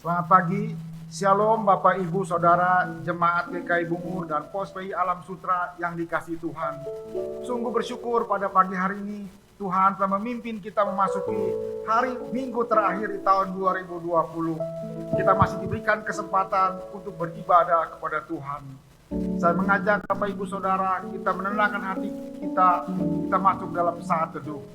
Selamat pagi, Shalom Bapak Ibu Saudara Jemaat GKI Bungur dan Pos PI Alam Sutra yang dikasihi Tuhan. Sungguh bersyukur pada pagi hari ini Tuhan telah memimpin kita memasuki hari Minggu terakhir di tahun 2020. Kita masih diberikan kesempatan untuk beribadah kepada Tuhan. Saya mengajak Bapak Ibu Saudara kita menenangkan hati kita masuk dalam saat teduh.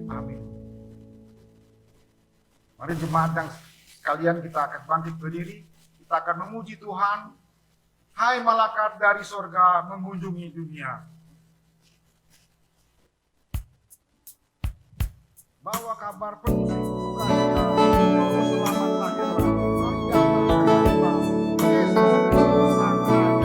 Amin. Mari jemaat yang sekalian kita akan bangkit berdiri, kita akan memuji Tuhan. Hai malaikat dari sorga mengunjungi dunia. Bawa kabar penuh sukacita, Juru Selamat lahirlah. Mari datang menyembah Yesus Kristus Sang Raja.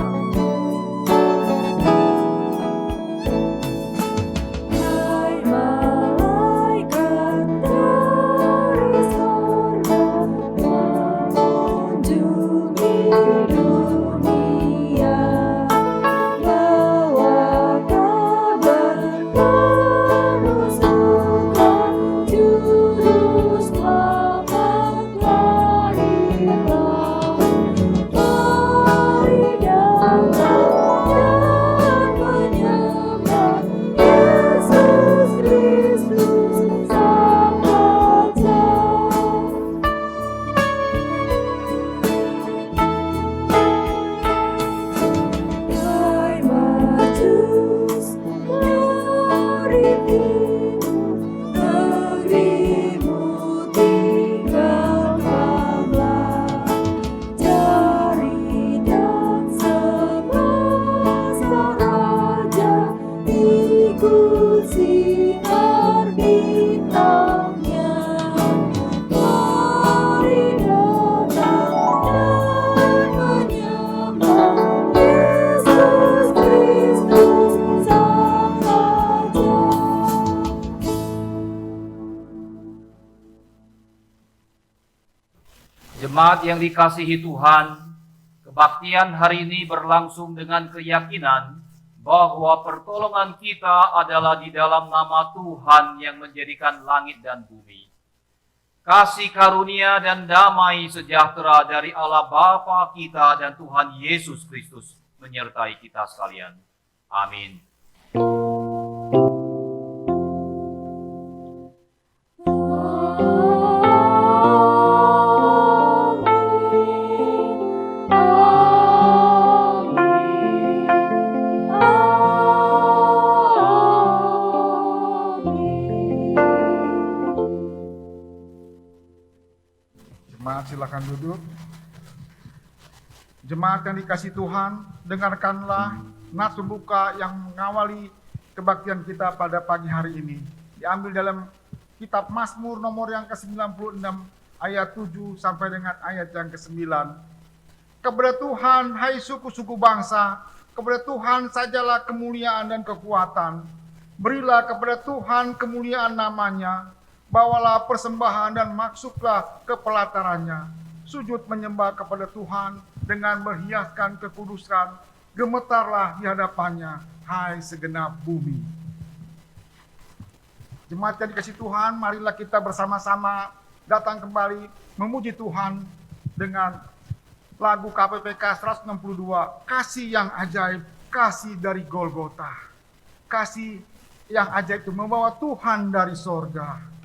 Jemaat yang dikasihi Tuhan, kebaktian hari ini berlangsung dengan keyakinan bahwa pertolongan kita adalah di dalam nama Tuhan yang menjadikan langit dan bumi. Kasih karunia dan damai sejahtera dari Allah Bapa kita dan Tuhan Yesus Kristus menyertai kita sekalian. Amin. Silakan duduk. Jemaat yang dikasihi Tuhan, dengarkanlah nats pembuka yang mengawali kebaktian kita pada pagi hari ini. Diambil dalam kitab Mazmur nomor yang ke-96 ayat 7 sampai dengan ayat yang ke-9. Kepada Tuhan, hai suku-suku bangsa, kepada Tuhan sajalah kemuliaan dan kekuatan. Berilah kepada Tuhan kemuliaan namanya. Bawalah persembahan dan masuklah ke pelatarannya. Sujud menyembah kepada Tuhan dengan berhiaskan kekudusan. Gemetarlah di hadapannya, hai segenap bumi. Jemaat yang dikasihi Tuhan, marilah kita bersama-sama datang kembali memuji Tuhan dengan lagu KPPK 162, Kasih yang Ajaib, Kasih dari Golgota. Kasih yang ajaib itu membawa Tuhan dari sorga.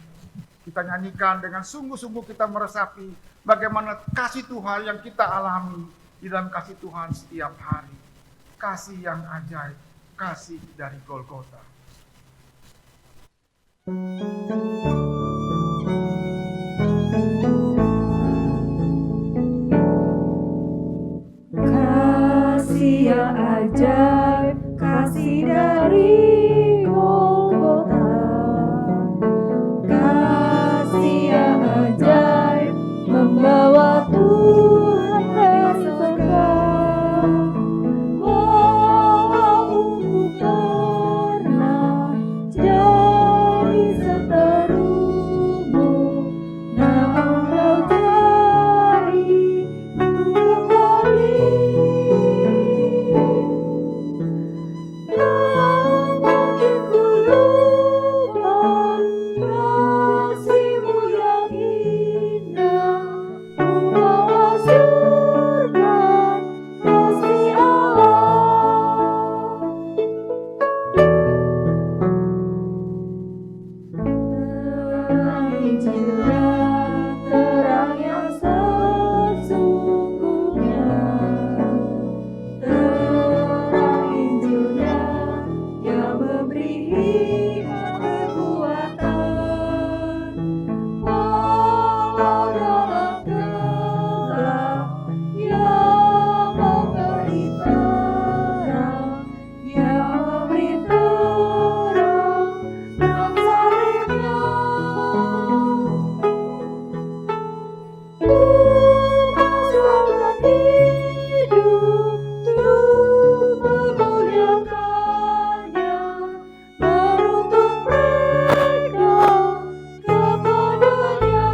Kita nyanyikan dengan sungguh-sungguh kita meresapi bagaimana kasih Tuhan yang kita alami di dalam kasih Tuhan setiap hari. kasih yang ajaib, kasih dari Golgota. Kasih yang ajaib, kasih dari Golgota. Kasih yang ajaib, membawa Tuhan dari surga. Walaupun pernah jadi seterumu, namun kau cari kembali. Tak mungkin ku lupa kasih-Mu yang indah, membawa surga kasih Allah. Terang Injilnya, terang yang sesungguhnya. Terang Injilnya yang memberi hikmat kekuatan. Walau dalam gelap yang memberi terang, yang memberi terang dalam salibnya. Memasrahkan hidup untuk memuliakannya, menuntun mereka kepadanya.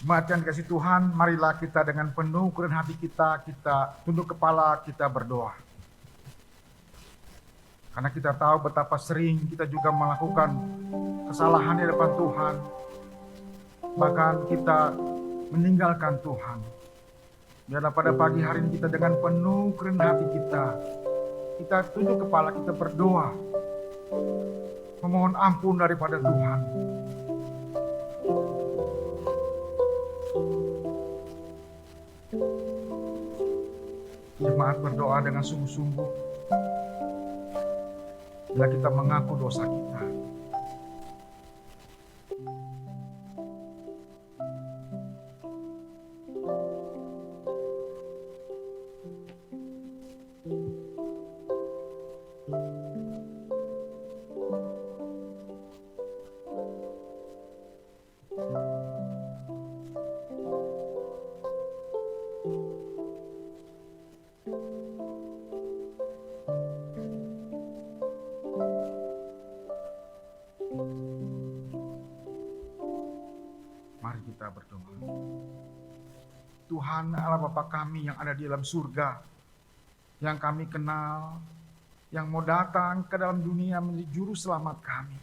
Jemaat yang kasih Tuhan, marilah kita dengan penuh kerendahan hati kita tunduk kepala, kita berdoa. Karena kita tahu betapa sering kita juga melakukan kesalahan di depan Tuhan. Bahkan kita meninggalkan Tuhan. Biarlah pada pagi hari ini kita dengan penuh kerendahan hati kita tunduk kepala, kita berdoa. Memohon ampun daripada Tuhan. Jemaat berdoa dengan sungguh-sungguh. Bila kita mengaku dosa kita. Mari kita berdoa. Tuhan Allah Bapa kami yang ada di dalam surga, yang kami kenal, yang mau datang ke dalam dunia menjadi juru selamat kami.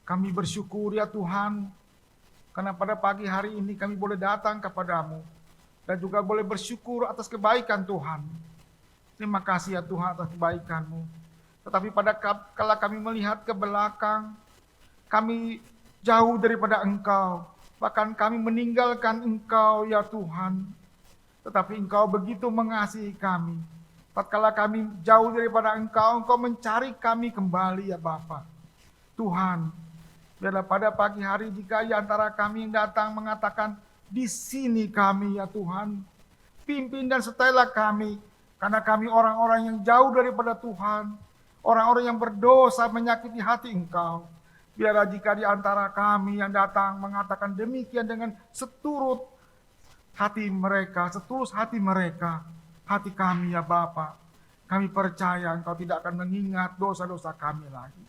Kami bersyukur ya Tuhan, karena pada pagi hari ini kami boleh datang kepadamu, dan juga boleh bersyukur atas kebaikan Tuhan. Terima kasih ya Tuhan atas kebaikan-Mu. Tetapi pada kala kami melihat ke belakang, kami jauh daripada Engkau. Bahkan kami meninggalkan Engkau ya Tuhan. Tetapi Engkau begitu mengasihi kami. Tatkala kami jauh daripada Engkau, Engkau mencari kami kembali ya Bapa. Tuhan, biarlah pada pagi hari jika di antara kami yang datang mengatakan, di sini kami ya Tuhan. Pimpin dan sertailah kami. Karena kami orang-orang yang jauh daripada Tuhan. Orang-orang yang berdosa menyakiti hati Engkau. Biarlah jika di antara kami yang datang mengatakan demikian dengan seturut hati mereka, setulus hati mereka, hati kami ya Bapa. Kami percaya Engkau tidak akan mengingat dosa-dosa kami lagi.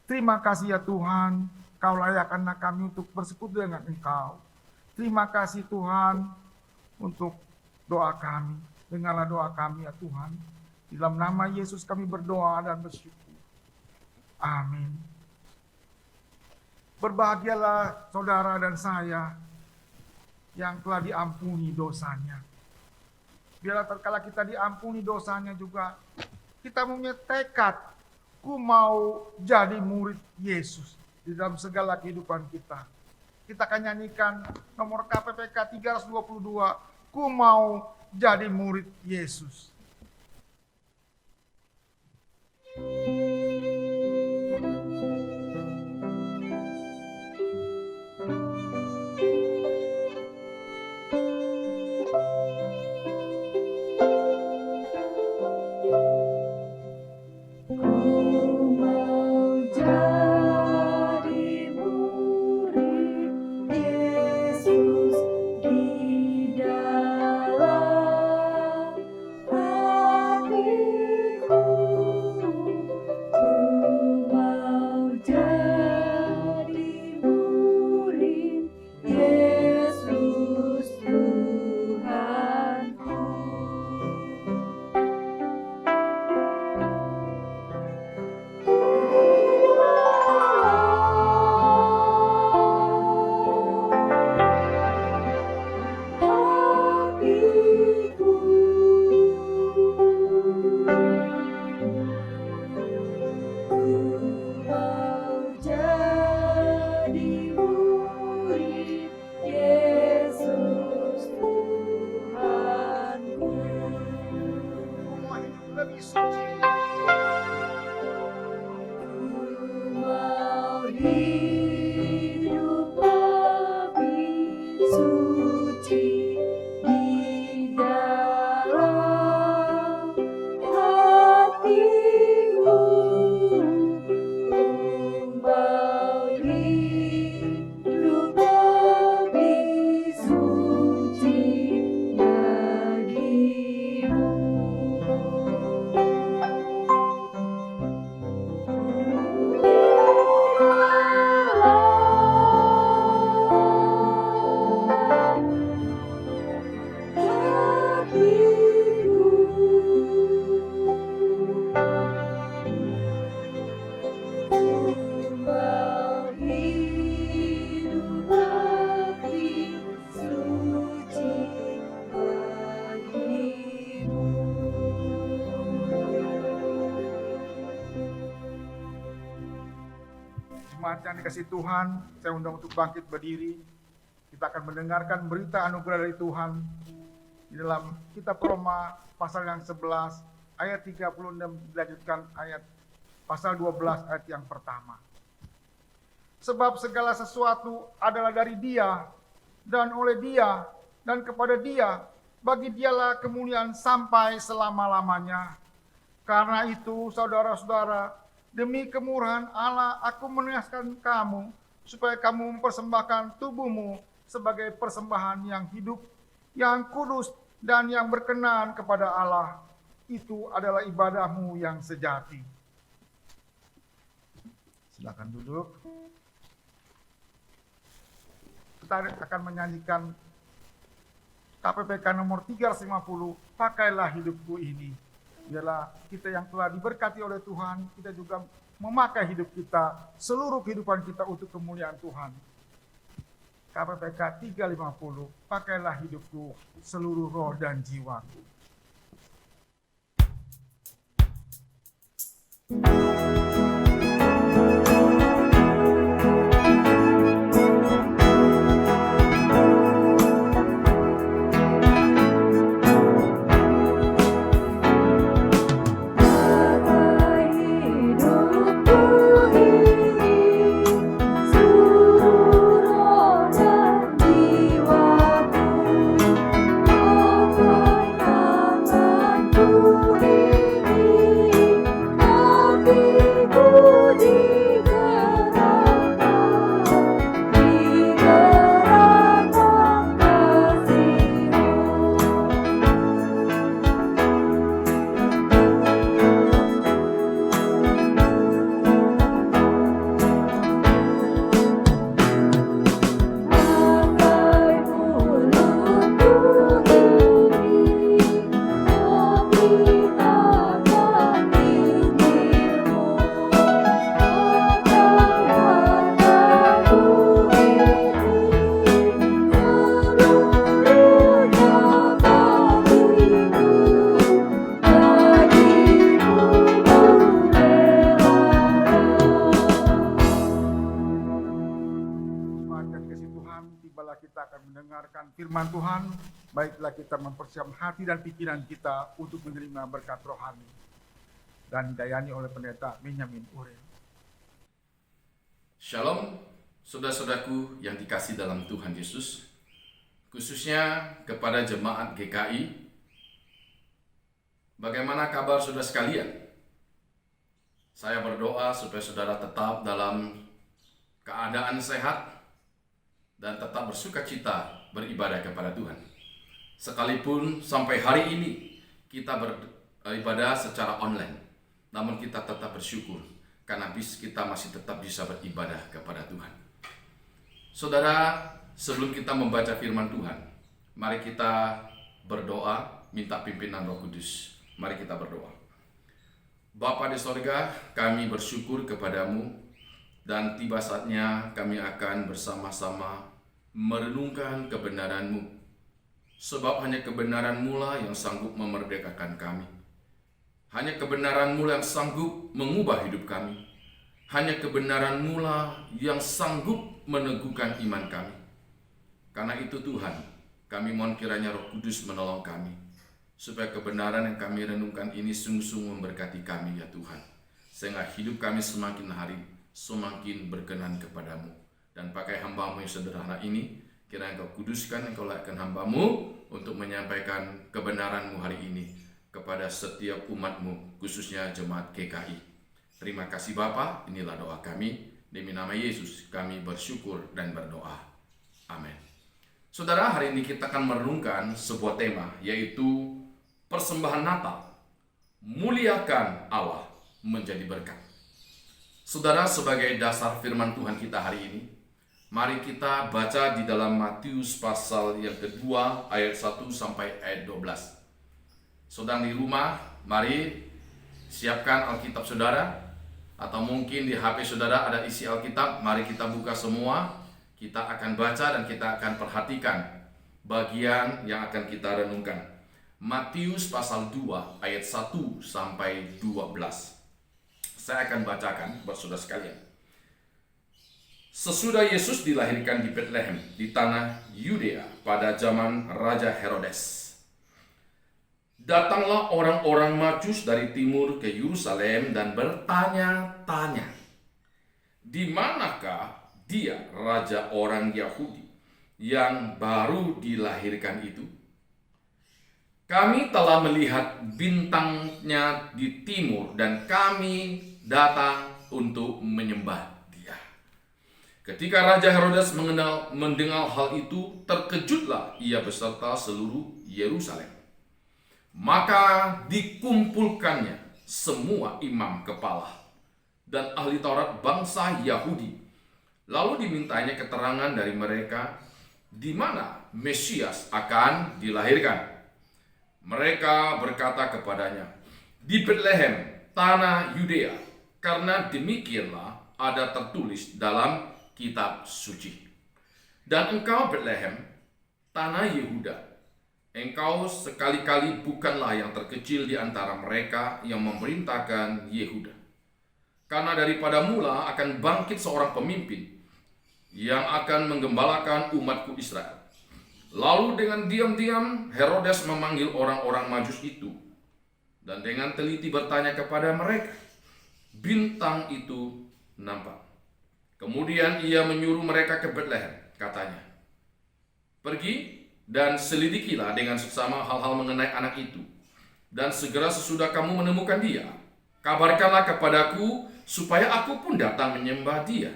Terima kasih ya Tuhan, Kau layakkanlah kami untuk bersekutu dengan Engkau. Terima kasih Tuhan untuk doa kami. Dengarlah doa kami ya Tuhan. Di dalam nama Yesus kami berdoa dan bersyukur. Amin. Berbahagialah saudara dan saya yang telah diampuni dosanya. Biarlah tatkala kita diampuni dosanya juga, kita punya tekad, ku mau jadi murid Yesus di dalam segala kehidupan kita. kita akan nyanyikan nomor KPPK 322, Ku Mau Jadi Murid Yesus. Jemaat yang dikasihi Tuhan, saya undang untuk bangkit berdiri. Kita akan mendengarkan berita anugerah dari Tuhan di dalam kitab Roma pasal yang 11 ayat 36 dilanjutkan ayat pasal 12 ayat yang pertama. Sebab segala sesuatu adalah dari Dia dan oleh Dia dan kepada Dia, bagi Dialah kemuliaan sampai selama-lamanya. Karena itu, saudara-saudara, demi kemurahan Allah, aku menegaskan kamu, supaya kamu mempersembahkan tubuhmu sebagai persembahan yang hidup, yang kudus, dan yang berkenan kepada Allah. Itu adalah ibadahmu yang sejati. Silakan duduk. Kita akan menyanyikan KPPK nomor 350, Pakailah Hidupku Ini. Biarlah kita yang telah diberkati oleh Tuhan, kita juga memakai hidup kita, seluruh kehidupan kita untuk kemuliaan Tuhan. KPPK 350, pakailah hidupku, seluruh roh dan jiwaku. Jiwaku, pakailah firman Tuhan, baiklah kita mempersiapkan hati dan pikiran kita untuk menerima berkat rohani. Dan didayani oleh pendeta Benyamin Uril. Shalom, saudara-saudaraku yang dikasih dalam Tuhan Yesus, khususnya kepada jemaat GKI. Bagaimana kabar saudara sekalian? Saya berdoa supaya saudara tetap dalam keadaan sehat dan tetap bersukacita beribadah kepada Tuhan. Sekalipun sampai hari ini kita beribadah secara online, namun kita tetap bersyukur karena kita masih tetap bisa beribadah kepada Tuhan. Saudara, sebelum kita membaca firman Tuhan, mari kita berdoa, minta pimpinan Roh Kudus. Mari kita berdoa. Bapa di sorga, kami bersyukur kepadamu, dan tiba saatnya kami akan bersama-sama merenungkan kebenaran-Mu. Sebab hanya kebenaran-Mu lah yang sanggup memerdekakan kami. Hanya kebenaran-Mu yang sanggup mengubah hidup kami. Hanya kebenaran-Mu lah yang sanggup meneguhkan iman kami. Karena itu Tuhan, kami mohon kiranya Roh Kudus menolong kami, supaya kebenaran yang kami renungkan ini sungguh-sungguh memberkati kami ya Tuhan. Sehingga hidup kami semakin hari semakin berkenan kepadamu. Dan pakai hamba-Mu yang sederhana ini, kiranya Engkau kuduskan, Engkau layakkan hamba-Mu untuk menyampaikan kebenaran-Mu hari ini kepada setiap umat-Mu, khususnya jemaat GKI. Terima kasih Bapa, inilah doa kami. Demi nama Yesus kami bersyukur dan berdoa. Amin. Saudara, hari ini kita akan merenungkan sebuah tema, yaitu persembahan Natal, muliakan Allah menjadi berkat. Saudara, sebagai dasar firman Tuhan kita hari ini, mari kita baca di dalam Matius pasal yang kedua ayat 1 sampai ayat 12. Saudara di rumah, mari siapkan Alkitab saudara, atau mungkin di HP saudara ada isi Alkitab. Mari kita buka semua, kita akan baca dan kita akan perhatikan bagian yang akan kita renungkan. Matius pasal 2 ayat 1 sampai 12. Saya akan bacakan buat saudara sekalian. Sesudah Yesus dilahirkan di Bethlehem di tanah Yudea pada zaman Raja Herodes, datanglah orang-orang Majus dari timur ke Yerusalem dan bertanya-tanya, di manakah dia raja orang Yahudi yang baru dilahirkan itu? Kami telah melihat bintangnya di timur dan kami datang untuk menyembah dia. Ketika Raja Herodes mendengar hal itu, terkejutlah ia beserta seluruh Yerusalem. Maka dikumpulkannya semua imam kepala dan ahli Taurat bangsa Yahudi. Lalu dimintanya keterangan dari mereka di mana Mesias akan dilahirkan. Mereka berkata kepadanya, di Bethlehem, tanah Yudea, karena demikianlah ada tertulis dalam kitab suci. Dan engkau Bethlehem, tanah Yehuda, engkau sekali-kali bukanlah yang terkecil di antara mereka yang memerintahkan Yehuda. Karena daripada mula akan bangkit seorang pemimpin yang akan menggembalakan umatku Israel. Lalu dengan diam-diam Herodes memanggil orang-orang Majus itu dan dengan teliti bertanya kepada mereka. Bintang itu nampak. Kemudian ia menyuruh mereka ke Bethlehem, katanya, pergi dan selidikilah dengan seksama hal-hal mengenai anak itu. Dan segera sesudah kamu menemukan dia, kabarkanlah kepadaku supaya aku pun datang menyembah dia.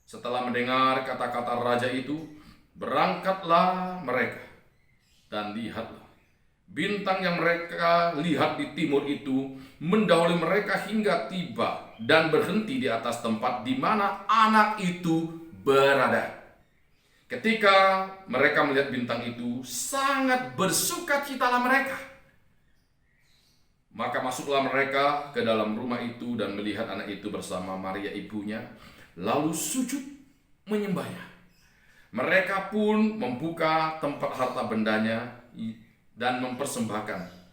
Setelah mendengar kata-kata raja itu, berangkatlah mereka, dan lihatlah, bintang yang mereka lihat di timur itu mendahului mereka hingga tiba dan berhenti di atas tempat di mana anak itu berada. Ketika mereka melihat bintang itu, sangat bersukacitalah mereka. Maka masuklah mereka ke dalam rumah itu dan melihat anak itu bersama Maria ibunya, lalu sujud menyembahnya. Mereka pun membuka tempat harta bendanya dan mempersembahkan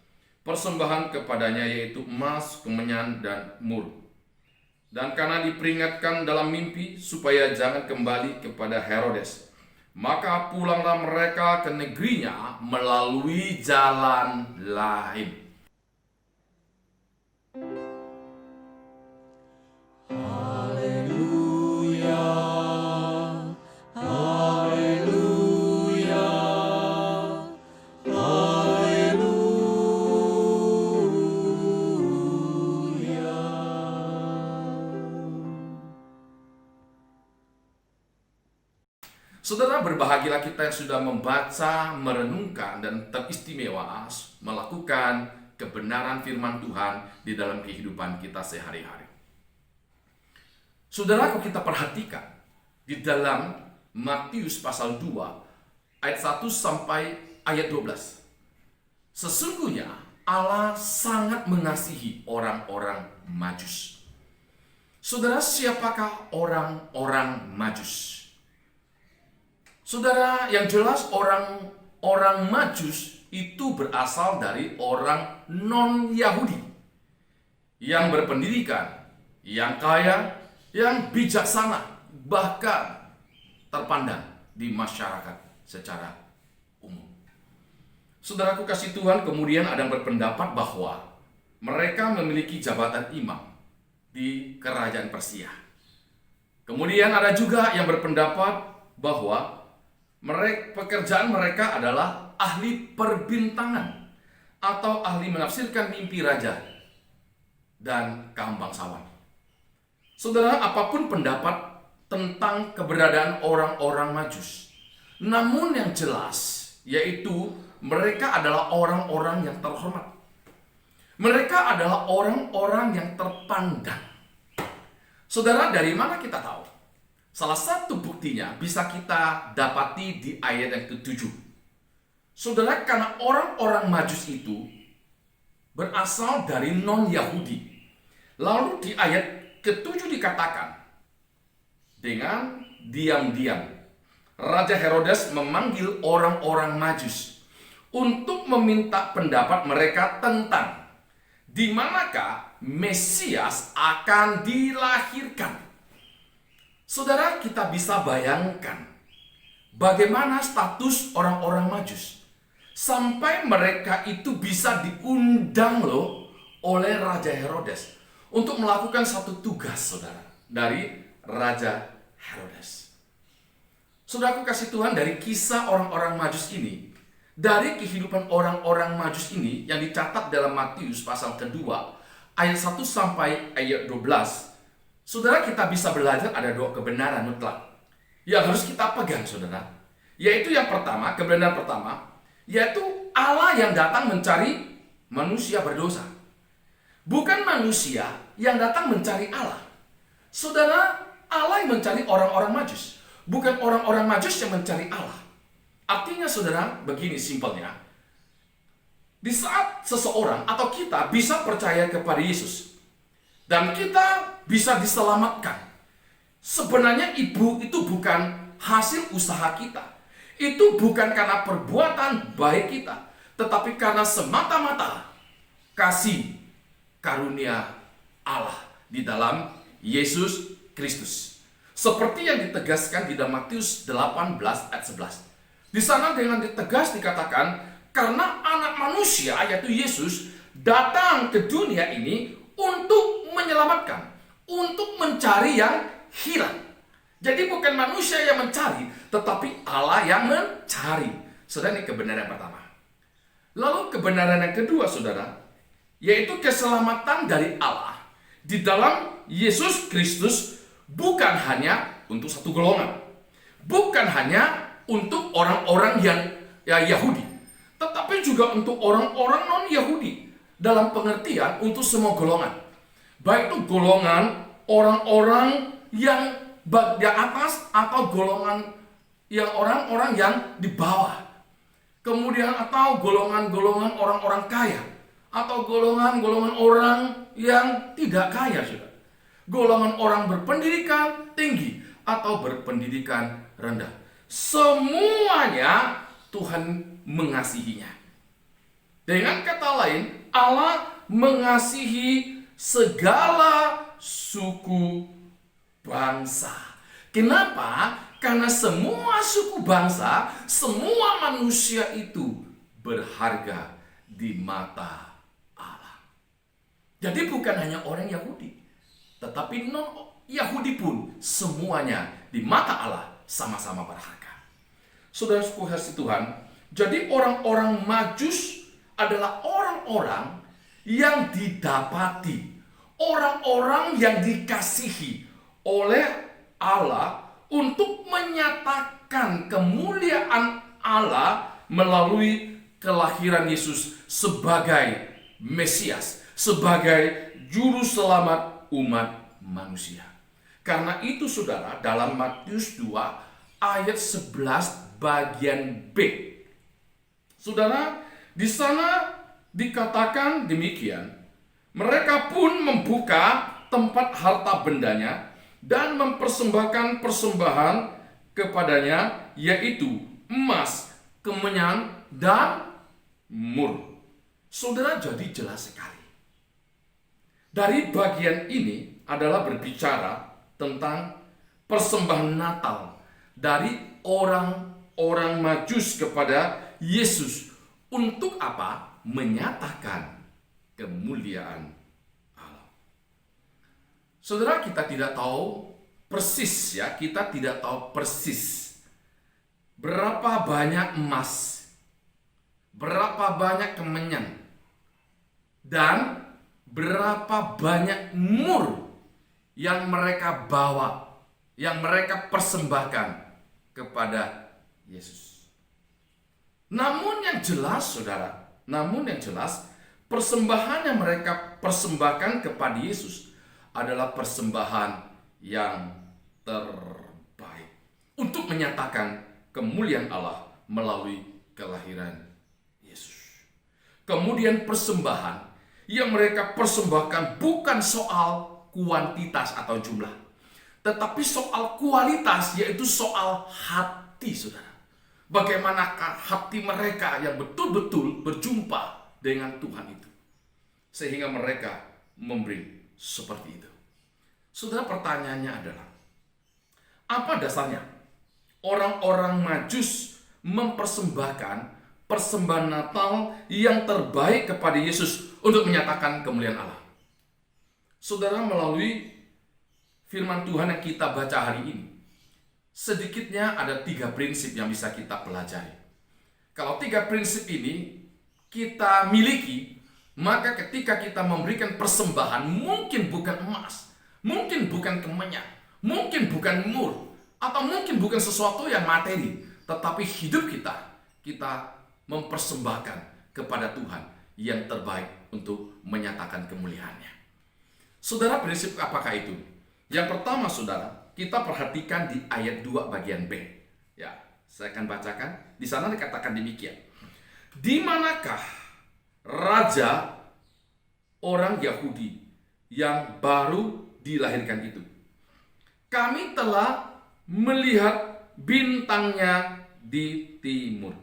persembahan kepadanya, yaitu emas, kemenyan, dan mur. Dan karena diperingatkan dalam mimpi supaya jangan kembali kepada Herodes, maka pulanglah mereka ke negerinya melalui jalan lain. Saudara, berbahagialah kita yang sudah membaca, merenungkan, dan teristimewa melakukan kebenaran firman Tuhan di dalam kehidupan kita sehari-hari. Saudara, kalau kita perhatikan di dalam Matius pasal 2 ayat 1 sampai ayat 12. Sesungguhnya Allah sangat mengasihi orang-orang Majus. Saudara, siapakah orang-orang Majus? Saudara, yang jelas orang Majus itu berasal dari orang non-Yahudi yang berpendidikan, yang kaya, yang bijaksana, bahkan terpandang di masyarakat secara umum. Saudaraku kasih Tuhan, kemudian ada yang berpendapat bahwa mereka memiliki jabatan imam di kerajaan Persia. Kemudian ada juga yang berpendapat bahwa pekerjaan mereka adalah ahli perbintangan atau ahli menafsirkan mimpi raja dan kaum bangsawan. Saudara, apapun pendapat tentang keberadaan orang-orang Majus, namun yang jelas yaitu mereka adalah orang-orang yang terhormat. Mereka adalah orang-orang yang terpandang. Saudara, dari mana kita tahu? Salah satu buktinya bisa kita dapati di ayat yang ke-7. Saudara, karena orang-orang Majus itu berasal dari non-Yahudi. Lalu di ayat ke-7 dikatakan, dengan diam-diam Raja Herodes memanggil orang-orang Majus untuk meminta pendapat mereka tentang di manakah Mesias akan dilahirkan. Saudara, kita bisa bayangkan bagaimana status orang-orang Majus sampai mereka itu bisa diundang loh oleh Raja Herodes untuk melakukan satu tugas, saudara, dari Raja Herodes. Saudaraku kasih Tuhan, dari kisah orang-orang Majus ini, dari kehidupan orang-orang Majus ini yang dicatat dalam Matius pasal kedua ayat 1 sampai ayat 12, saudara, kita bisa belajar ada dua kebenaran mutlak yang harus kita pegang, saudara. Yaitu yang pertama, kebenaran pertama, yaitu Allah yang datang mencari manusia berdosa. Bukan manusia yang datang mencari Allah. Saudara, Allah yang mencari orang-orang Majus, bukan orang-orang Majus yang mencari Allah. Artinya, saudara, begini simpelnya. Di saat seseorang atau kita bisa percaya kepada Yesus dan kita bisa diselamatkan, sebenarnya itu bukan hasil usaha kita. Itu bukan karena perbuatan baik kita, tetapi karena semata-mata kasih karunia Allah di dalam Yesus Kristus. Seperti yang ditegaskan di dalam Matius 18 ayat 11. Di sana dengan tegas dikatakan, karena anak manusia yaitu Yesus datang ke dunia ini untuk menyelamatkan, untuk mencari yang hilang. Jadi bukan manusia yang mencari, tetapi Allah yang mencari. Saudara, ini kebenaran yang pertama. Lalu kebenaran yang kedua, saudara, yaitu keselamatan dari Allah di dalam Yesus Kristus bukan hanya untuk satu golongan, bukan hanya untuk orang-orang yang Yahudi, tetapi juga untuk orang-orang non-Yahudi, dalam pengertian untuk semua golongan. Baik itu golongan orang-orang yang bagian atas atau golongan yang orang-orang yang di bawah. Kemudian atau golongan-golongan orang-orang kaya atau golongan-golongan orang yang tidak kaya, saudara. Golongan orang berpendidikan tinggi atau berpendidikan rendah. Semuanya Tuhan mengasihinya. Dengan kata lain, Allah mengasihi segala suku bangsa. Kenapa? Karena semua suku bangsa, semua manusia itu berharga di mata Allah. Jadi bukan hanya orang Yahudi, tetapi non-Yahudi pun semuanya di mata Allah sama-sama berharga. Saudara kasih Tuhan, jadi orang-orang Majus adalah orang-orang yang didapati, orang-orang yang dikasihi oleh Allah untuk menyatakan kemuliaan Allah melalui kelahiran Yesus sebagai Mesias, sebagai juru selamat umat manusia. Karena itu saudara, dalam Matius 2 ayat 11 bagian B, saudara, di sana dikatakan demikian, mereka pun membuka tempat harta bendanya dan mempersembahkan persembahan kepadanya, yaitu emas, kemenyan, dan mur. Saudara, jadi jelas sekali. Dari bagian ini adalah berbicara tentang persembahan Natal dari orang-orang Majus kepada Yesus. Untuk apa? Menyatakan kemuliaan Allah. Saudara, kita tidak tahu persis ya, kita tidak tahu persis berapa banyak emas, berapa banyak kemenyan, dan berapa banyak mur yang mereka bawa, yang mereka persembahkan kepada Yesus. Namun yang jelas saudara, persembahan yang mereka persembahkan kepada Yesus adalah persembahan yang terbaik untuk menyatakan kemuliaan Allah melalui kelahiran Yesus. Kemudian persembahan yang mereka persembahkan bukan soal kuantitas atau jumlah, tetapi soal kualitas, yaitu soal hati, saudara. Bagaimanakah hati mereka yang betul-betul berjumpa dengan Tuhan itu, sehingga mereka memberi seperti itu. Saudara, pertanyaannya adalah, apa dasarnya orang-orang Majus mempersembahkan persembahan Natal yang terbaik kepada Yesus untuk menyatakan kemuliaan Allah? Saudara, melalui firman Tuhan yang kita baca hari ini, sedikitnya ada 3 prinsip yang bisa kita pelajari. Kalau 3 prinsip ini kita miliki, maka ketika kita memberikan persembahan, mungkin bukan emas, mungkin bukan kemenyan, mungkin bukan mur, atau mungkin bukan sesuatu yang materi, tetapi hidup kita mempersembahkan kepada Tuhan yang terbaik untuk menyatakan kemuliaannya. Saudara, prinsip apakah itu? Yang pertama, saudara, kita perhatikan di ayat 2 bagian B. Ya, saya akan bacakan. Di sana dikatakan demikian. Di manakah raja orang Yahudi yang baru dilahirkan itu? Kami telah melihat bintangnya di timur.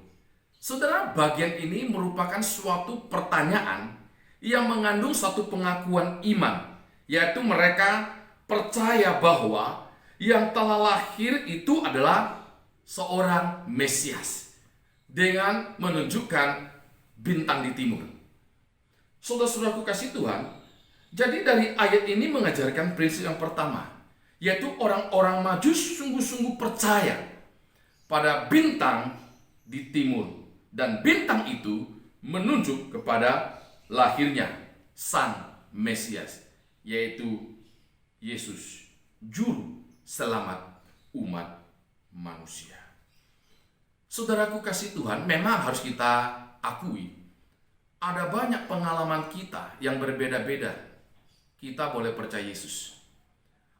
Saudara, bagian ini merupakan suatu pertanyaan yang mengandung satu pengakuan iman, yaitu mereka percaya bahwa yang telah lahir itu adalah seorang Mesias dengan menunjukkan bintang di timur. Saudara-saudaraku kasih Tuhan, jadi dari ayat ini mengajarkan prinsip yang pertama, yaitu orang-orang Majus sungguh-sungguh percaya pada bintang di timur, dan bintang itu menunjuk kepada lahirnya Sang Mesias, yaitu Yesus, juru selamat umat manusia. Saudaraku kasih Tuhan, memang harus kita akui, ada banyak pengalaman kita yang berbeda-beda. Kita boleh percaya Yesus.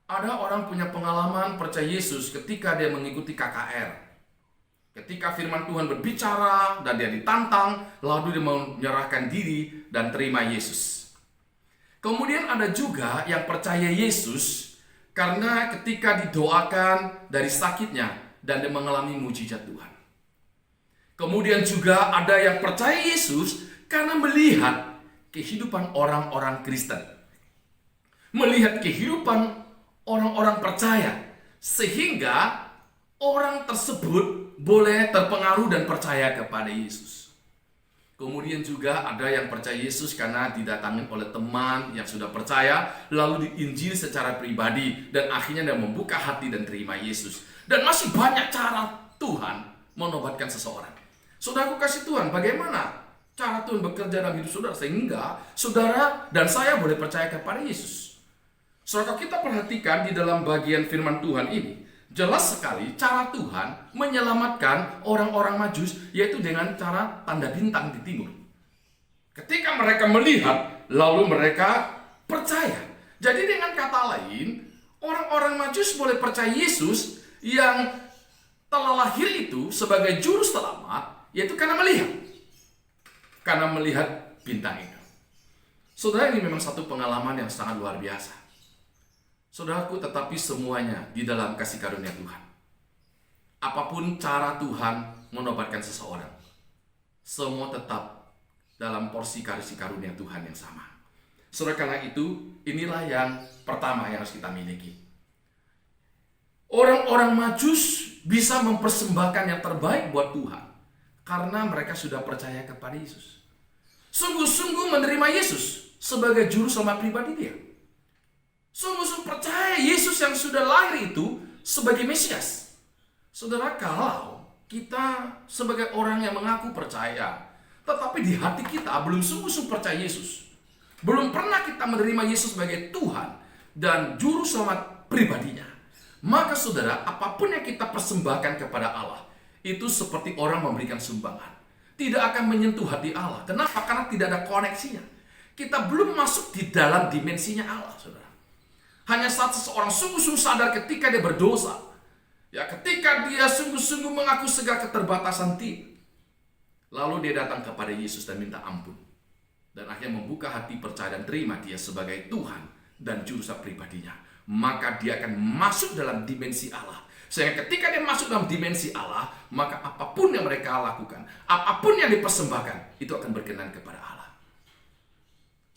Ada orang punya pengalaman percaya Yesus ketika dia mengikuti KKR. Ketika firman Tuhan berbicara dan dia ditantang, lalu dia menyerahkan diri dan terima Yesus. Kemudian ada juga yang percaya Yesus karena ketika didoakan dari sakitnya dan dia mengalami mujizat Tuhan. Kemudian juga ada yang percaya Yesus karena melihat kehidupan orang-orang Kristen, melihat kehidupan orang-orang percaya, sehingga orang tersebut boleh terpengaruh dan percaya kepada Yesus. Kemudian juga ada yang percaya Yesus karena didatangi oleh teman yang sudah percaya, lalu diinjil secara pribadi, dan akhirnya dia membuka hati dan terima Yesus. Dan masih banyak cara Tuhan menobatkan seseorang. Saudaraku kasih Tuhan, bagaimana cara Tuhan bekerja dalam hidup saudara sehingga saudara dan saya boleh percaya kepada Yesus? Saudara, kita perhatikan di dalam bagian firman Tuhan ini, jelas sekali cara Tuhan menyelamatkan orang-orang Majus, yaitu dengan cara tanda bintang di timur. Ketika mereka melihat, lalu mereka percaya. Jadi dengan kata lain, orang-orang Majus boleh percaya Yesus yang telah lahir itu sebagai juru selamat, yaitu karena melihat. Karena melihat bintang itu. Saudara, ini memang satu pengalaman yang sangat luar biasa. Saudaraku, tetapi semuanya di dalam kasih karunia Tuhan. Apapun cara Tuhan menobatkan seseorang, semua tetap dalam porsi kasih karunia Tuhan yang sama. Saudara, karena itu, inilah yang pertama yang harus kita miliki. Orang-orang Majus bisa mempersembahkan yang terbaik buat Tuhan karena mereka sudah percaya kepada Yesus. Sungguh-sungguh menerima Yesus sebagai juru selamat pribadi dia. Sungguh-sungguh percaya Yesus yang sudah lahir itu sebagai Mesias. Saudara, kalau kita sebagai orang yang mengaku percaya, tetapi di hati kita belum sungguh-sungguh percaya Yesus, belum pernah kita menerima Yesus sebagai Tuhan dan juru selamat pribadinya, maka saudara, apapun yang kita persembahkan kepada Allah, itu seperti orang memberikan sumbangan, tidak akan menyentuh hati Allah. Kenapa? Karena tidak ada koneksinya. Kita belum masuk di dalam dimensinya Allah, saudara. Hanya saat seseorang sungguh-sungguh sadar ketika dia berdosa, ya, ketika dia sungguh-sungguh mengaku segala keterbatasan dia, lalu dia datang kepada Yesus dan minta ampun, dan akhirnya membuka hati, percaya dan terima dia sebagai Tuhan dan juru selamat pribadinya, maka dia akan masuk dalam dimensi Allah. Sehingga ketika dia masuk dalam dimensi Allah, maka apapun yang mereka lakukan, apapun yang dipersembahkan, itu akan berkenan kepada Allah.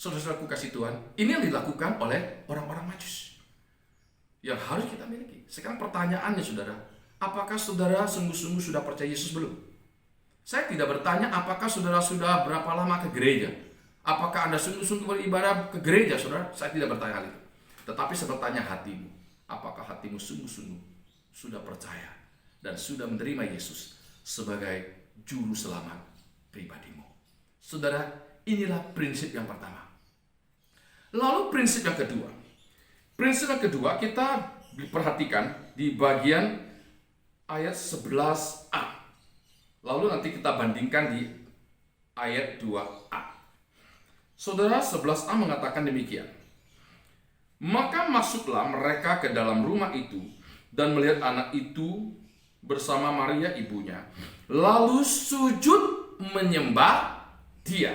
Saudara-saudaraku kasih Tuhan, ini yang dilakukan oleh orang-orang Majus yang harus kita miliki. Sekarang pertanyaannya, saudara, apakah saudara sungguh-sungguh sudah percaya Yesus belum? Saya tidak bertanya apakah saudara sudah berapa lama ke gereja, apakah Anda sungguh-sungguh beribadah ke gereja, saudara. Saya tidak bertanya hal itu. Tetapi saya bertanya hatimu, apakah hatimu sungguh-sungguh sudah percaya dan sudah menerima Yesus sebagai juru selamat pribadimu? Saudara, inilah prinsip yang pertama. Lalu prinsip yang kedua. Prinsip yang kedua kita perhatikan di bagian ayat 11a. Lalu nanti kita bandingkan di ayat 2a. Saudara, 11a mengatakan demikian. Maka masuklah mereka ke dalam rumah itu dan melihat anak itu bersama Maria ibunya, lalu sujud menyembah dia.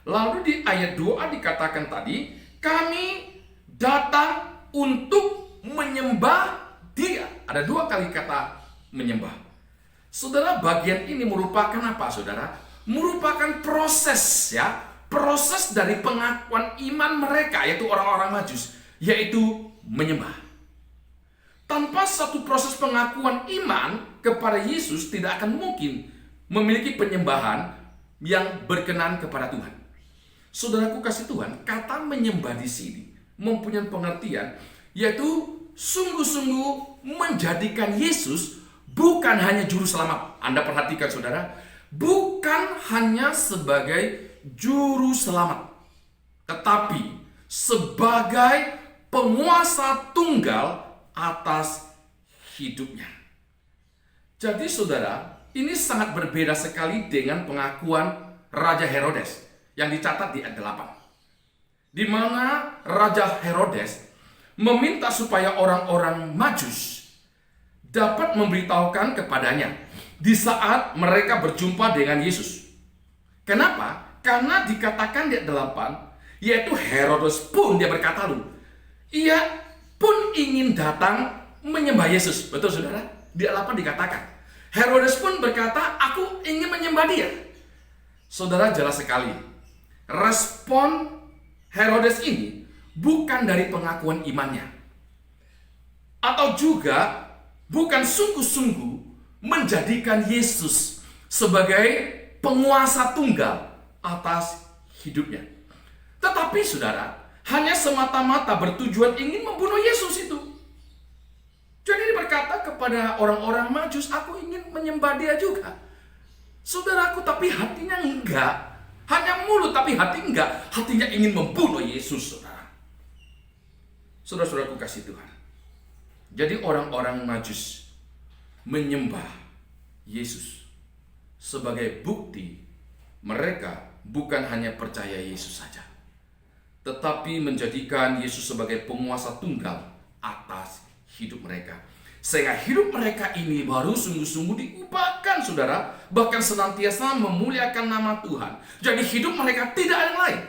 Lalu di ayat 2a dikatakan tadi, kami datang untuk menyembah dia. Ada dua kali kata menyembah. Saudara, bagian ini merupakan apa, saudara? Merupakan proses, ya, proses dari pengakuan iman mereka, yaitu orang-orang Majus, yaitu menyembah. Tanpa satu proses pengakuan iman kepada Yesus, tidak akan mungkin memiliki penyembahan yang berkenan kepada Tuhan. Saudaraku kasih Tuhan, kata menyembah di sini mempunyai pengertian, yaitu sungguh-sungguh menjadikan Yesus bukan hanya juru selamat. Anda perhatikan, saudara, bukan hanya sebagai juru selamat, tetapi sebagai penguasa tunggal atas hidupnya. Jadi saudara, ini sangat berbeda sekali dengan pengakuan Raja Herodes yang dicatat di ayat 8. Di mana Raja Herodes meminta supaya orang-orang Majus dapat memberitahukan kepadanya di saat mereka berjumpa dengan Yesus. Kenapa? Karena dikatakan di ayat 8, yaitu Herodes pun dia berkata, ia pun ingin datang menyembah Yesus. Betul, saudara? Di ayat 8 dikatakan, Herodes pun berkata, aku ingin menyembah dia. Saudara, jelas sekali respon Herodes ini bukan dari pengakuan imannya, atau juga bukan sungguh-sungguh menjadikan Yesus sebagai penguasa tunggal atas hidupnya. Tetapi saudara, hanya semata-mata bertujuan ingin membunuh Yesus itu. Jadi dia berkata kepada orang-orang Majus, aku ingin menyembah dia juga. Saudaraku, tapi hatinya enggak. Hanya mulut tapi hati enggak. Hatinya ingin membunuh Yesus, saudara. Saudara-saudaraku kasih Tuhan. Jadi orang-orang Majus menyembah Yesus sebagai bukti mereka bukan hanya percaya Yesus saja, tetapi menjadikan Yesus sebagai penguasa tunggal atas hidup mereka. Sehingga hidup mereka ini baru sungguh-sungguh diubahkan, saudara. Bahkan senantiasa memuliakan nama Tuhan. Jadi hidup mereka tidak ada yang lain.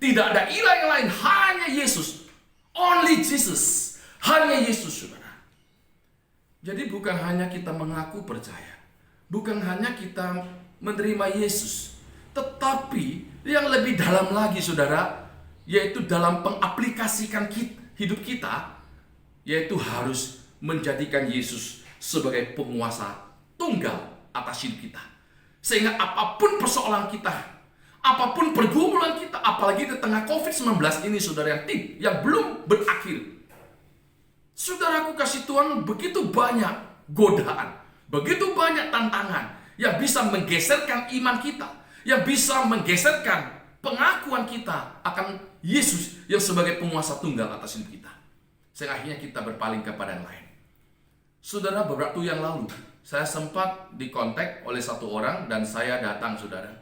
Tidak ada ilah yang lain, hanya Yesus. Only Jesus. Hanya Yesus, saudara. Jadi bukan hanya kita mengaku percaya, bukan hanya kita menerima Yesus, tetapi yang lebih dalam lagi, saudara, yaitu dalam pengaplikasikan hidup kita, yaitu harus menjadikan Yesus sebagai penguasa tunggal atas hidup kita. Sehingga apapun persoalan kita, apapun pergumulan kita, apalagi di tengah COVID-19 ini, saudara, yang belum berakhir, saudaraku kasih Tuhan, begitu banyak godaan, begitu banyak tantangan yang bisa menggeserkan iman kita, yang bisa menggeserkan pengakuan kita akan Yesus yang sebagai penguasa tunggal atas hidup kita. Sehingga akhirnya kita berpaling kepada yang lain. Saudara, beberapa waktu yang lalu saya sempat dikontak oleh satu orang dan saya datang, saudara,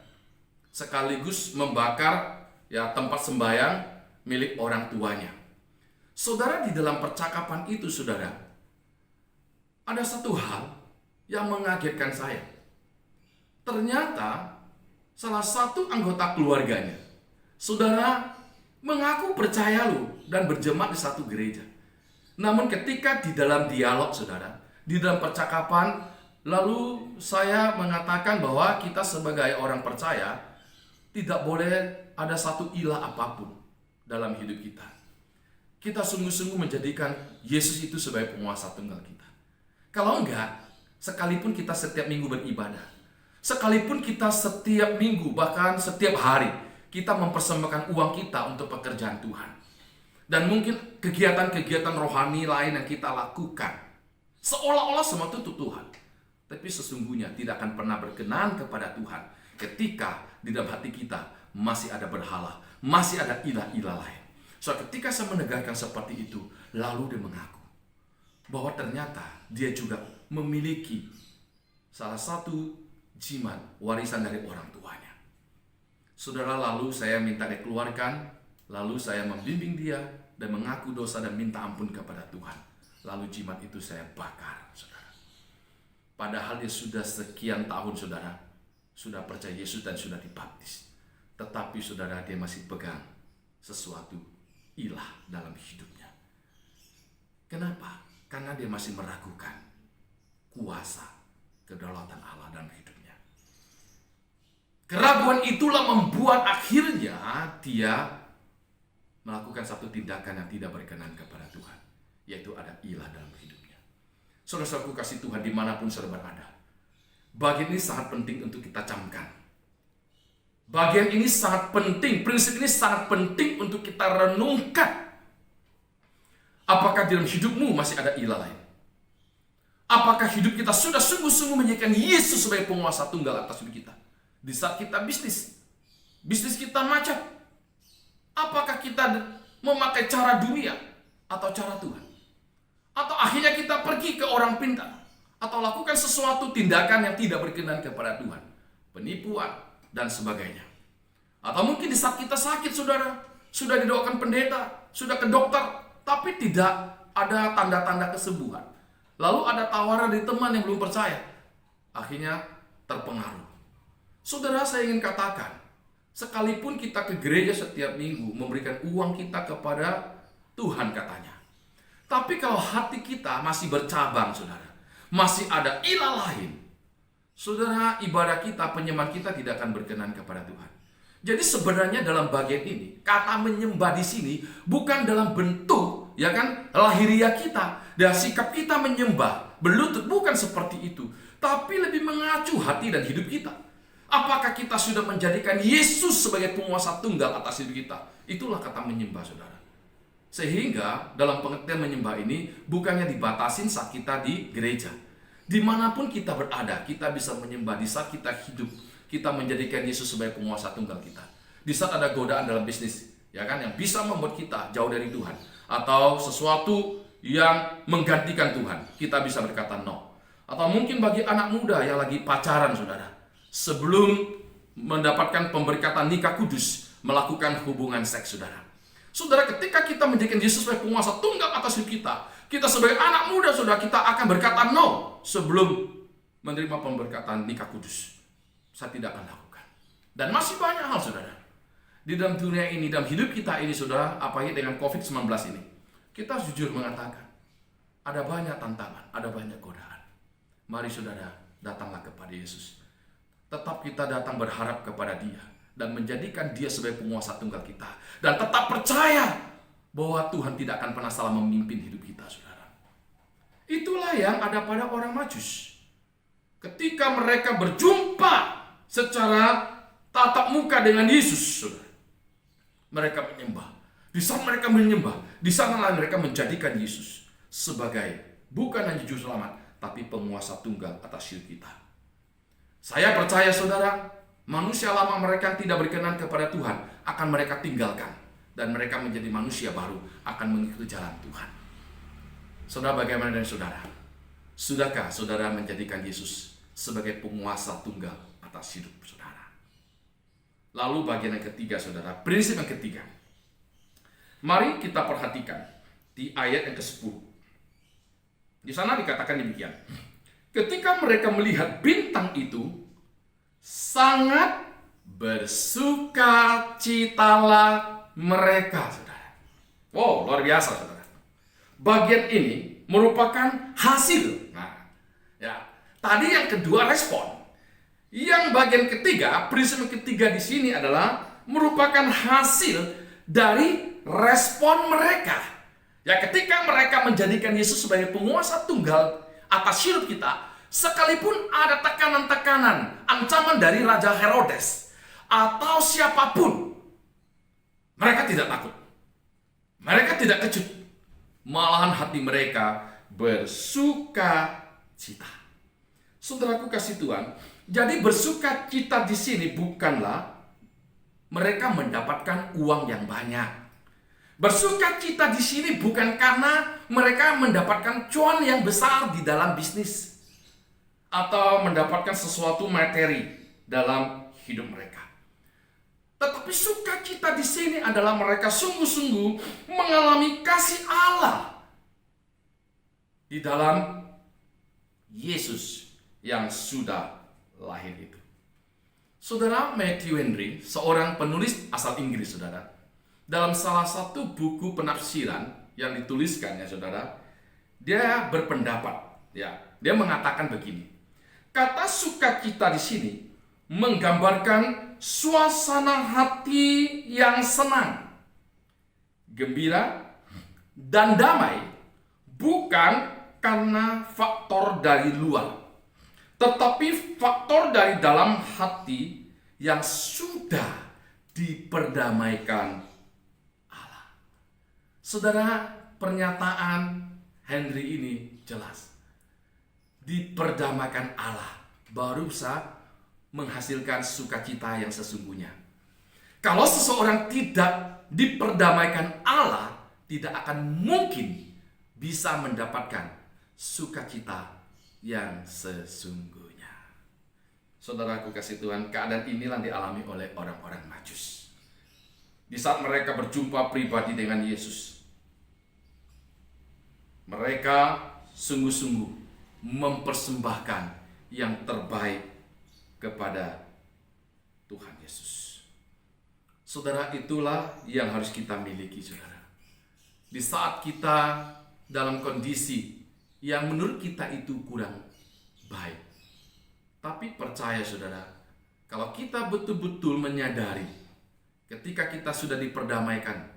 sekaligus membakar tempat sembahyang milik orang tuanya. Saudara, di dalam percakapan itu, saudara, ada satu hal yang mengagetkan saya. Ternyata salah satu anggota keluarganya, saudara, mengaku percaya dan berjemaat di satu gereja. Namun ketika di dalam dialog, saudara, di dalam percakapan, lalu saya mengatakan bahwa kita sebagai orang percaya tidak boleh ada satu ilah apapun dalam hidup kita. Kita sungguh-sungguh menjadikan Yesus itu sebagai penguasa tunggal kita. Kalau enggak, sekalipun kita setiap minggu beribadah, sekalipun kita setiap minggu, bahkan setiap hari, kita mempersembahkan uang kita untuk pekerjaan Tuhan. Dan mungkin kegiatan-kegiatan rohani lain yang kita lakukan, seolah-olah semua itu untuk Tuhan. Tapi sesungguhnya tidak akan pernah berkenan kepada Tuhan ketika di dalam hati kita masih ada berhala, masih ada ilah-ilah lain. So, ketika saya menegakkan seperti itu, lalu dia mengaku bahwa ternyata dia juga memiliki salah satu jimat warisan dari orang tuanya. Saudara, lalu saya minta dikeluarkan, lalu saya membimbing dia dan mengaku dosa dan minta ampun kepada Tuhan. Lalu jimat itu saya bakar, saudara. Padahal dia sudah sekian tahun, saudara, sudah percaya Yesus dan sudah dibaptis. Tetapi saudara, dia masih pegang sesuatu ilah dalam hidupnya. Kenapa? Karena dia masih meragukan kuasa kedaulatan Allah dalam hidupnya. Keraguan itulah membuat akhirnya dia melakukan satu tindakan yang tidak berkenan kepada Tuhan, yaitu ada ilah dalam hidupnya. Saudara-saudaraku kasih Tuhan, dimanapun saudara berada, bagian ini sangat penting untuk kita camkan. Bagian ini sangat penting, prinsip ini sangat penting untuk kita renungkan. Apakah dalam hidupmu masih ada ilah lain? Apakah hidup kita sudah sungguh-sungguh menjadikan Yesus sebagai penguasa tunggal atas hidup kita? Di saat kita bisnis kita macet, apakah kita memakai cara dunia atau cara Tuhan? Atau akhirnya kita pergi ke orang pintar, atau lakukan sesuatu tindakan yang tidak berkenan kepada Tuhan, penipuan dan sebagainya. Atau mungkin di saat kita sakit, saudara, sudah didoakan pendeta, sudah ke dokter, tapi tidak ada tanda-tanda kesembuhan. Lalu ada tawaran dari teman yang belum percaya, akhirnya terpengaruh. Saudara, saya ingin katakan, sekalipun kita ke gereja setiap minggu memberikan uang kita kepada Tuhan katanya, tapi kalau hati kita masih bercabang, saudara, masih ada ilah lain, saudara, ibadah kita, penyembahan kita tidak akan berkenan kepada Tuhan. Jadi sebenarnya dalam bagian ini, kata menyembah di sini bukan dalam bentuk ya kan, lahiriah kita dan sikap kita menyembah, berlutut bukan seperti itu, tapi lebih mengacu hati dan hidup kita. Apakah kita sudah menjadikan Yesus sebagai penguasa tunggal atas hidup kita? Itulah kata menyembah, saudara. Sehingga dalam pengertian menyembah ini bukannya dibatasin saat kita di gereja. Dimanapun kita berada, kita bisa menyembah. Di saat kita hidup, kita menjadikan Yesus sebagai penguasa tunggal kita. Di saat ada godaan dalam bisnis, ya kan, yang bisa membuat kita jauh dari Tuhan, atau sesuatu yang menggantikan Tuhan, kita bisa berkata no. Atau mungkin bagi anak muda yang lagi pacaran, saudara, sebelum mendapatkan pemberkatan nikah kudus, melakukan hubungan seks, saudara. Saudara, ketika kita menjadikan Yesus sebagai penguasa tunggal atas hidup kita sebagai anak muda, saudara, kita akan berkata no sebelum menerima pemberkatan nikah kudus. Saya tidak akan lakukan. Dan masih banyak hal, saudara, di dalam dunia ini, dalam hidup kita ini, saudara, apalagi dengan COVID-19 ini, kita jujur mengatakan, ada banyak tantangan, ada banyak godaan. Mari, saudara, datanglah kepada Yesus. Tetap kita datang berharap kepada Dia dan menjadikan Dia sebagai penguasa tunggal kita, dan tetap percaya bahwa Tuhan tidak akan pernah salah memimpin hidup kita, saudara. Itulah yang ada pada orang Majus. Ketika mereka berjumpa secara tatap muka dengan Yesus, saudara, mereka menyembah. Di saat mereka menyembah, di sanalah mereka menjadikan Yesus sebagai bukan hanya juru selamat, tapi penguasa tunggal atas hidup kita. Saya percaya, saudara, manusia lama mereka yang tidak berkenan kepada Tuhan akan mereka tinggalkan, dan mereka menjadi manusia baru, akan mengikuti jalan Tuhan. Saudara, bagaimana dengan saudara? Sudahkah saudara menjadikan Yesus sebagai penguasa tunggal atas hidup saudara? Lalu bagian yang ketiga, saudara, prinsip yang ketiga. Mari kita perhatikan di ayat yang ke-10. Di sana dikatakan demikian. Ketika mereka melihat bintang itu, sangat bersukacitalah mereka, saudara. Wow, luar biasa, saudara. Bagian ini merupakan hasil. Nah, ya, tadi yang kedua respon. Yang bagian ketiga, prinsip yang ketiga di sini adalah merupakan hasil dari respon mereka. Ya, ketika mereka menjadikan Yesus sebagai penguasa tunggal atas hidup kita, sekalipun ada tekanan-tekanan, ancaman dari Raja Herodes atau siapapun, mereka tidak takut. Mereka tidak kecut. Malahan hati mereka bersukacita. Saudaraku kasih Tuhan, jadi bersukacita di sini bukanlah mereka mendapatkan uang yang banyak. Bersukacita di sini bukan karena mereka mendapatkan cuan yang besar di dalam bisnis atau mendapatkan sesuatu materi dalam hidup mereka. Tetapi sukacita di sini adalah mereka sungguh-sungguh mengalami kasih Allah di dalam Yesus yang sudah lahir itu. Saudara, Matthew Henry, seorang penulis asal Inggris, saudara, dalam salah satu buku penafsiran yang dituliskannya, saudara, dia berpendapat, ya, dia mengatakan begini. Kata sukacita di sini menggambarkan suasana hati yang senang, gembira, dan damai, bukan karena faktor dari luar, tetapi faktor dari dalam hati yang sudah diperdamaikan Allah. Saudara, pernyataan Henry ini jelas. Diperdamaikan Allah baru bisa menghasilkan sukacita yang sesungguhnya. Kalau seseorang tidak diperdamaikan Allah, tidak akan mungkin bisa mendapatkan sukacita yang sesungguhnya. Saudaraku kasih Tuhan, keadaan inilah dialami oleh orang-orang Majus. Di saat mereka berjumpa pribadi dengan Yesus, mereka sungguh-sungguh mempersembahkan yang terbaik kepada Tuhan Yesus. Saudara, itulah yang harus kita miliki, saudara. Di saat kita dalam kondisi yang menurut kita itu kurang baik, tapi percaya, saudara, kalau kita betul-betul menyadari ketika kita sudah diperdamaikan,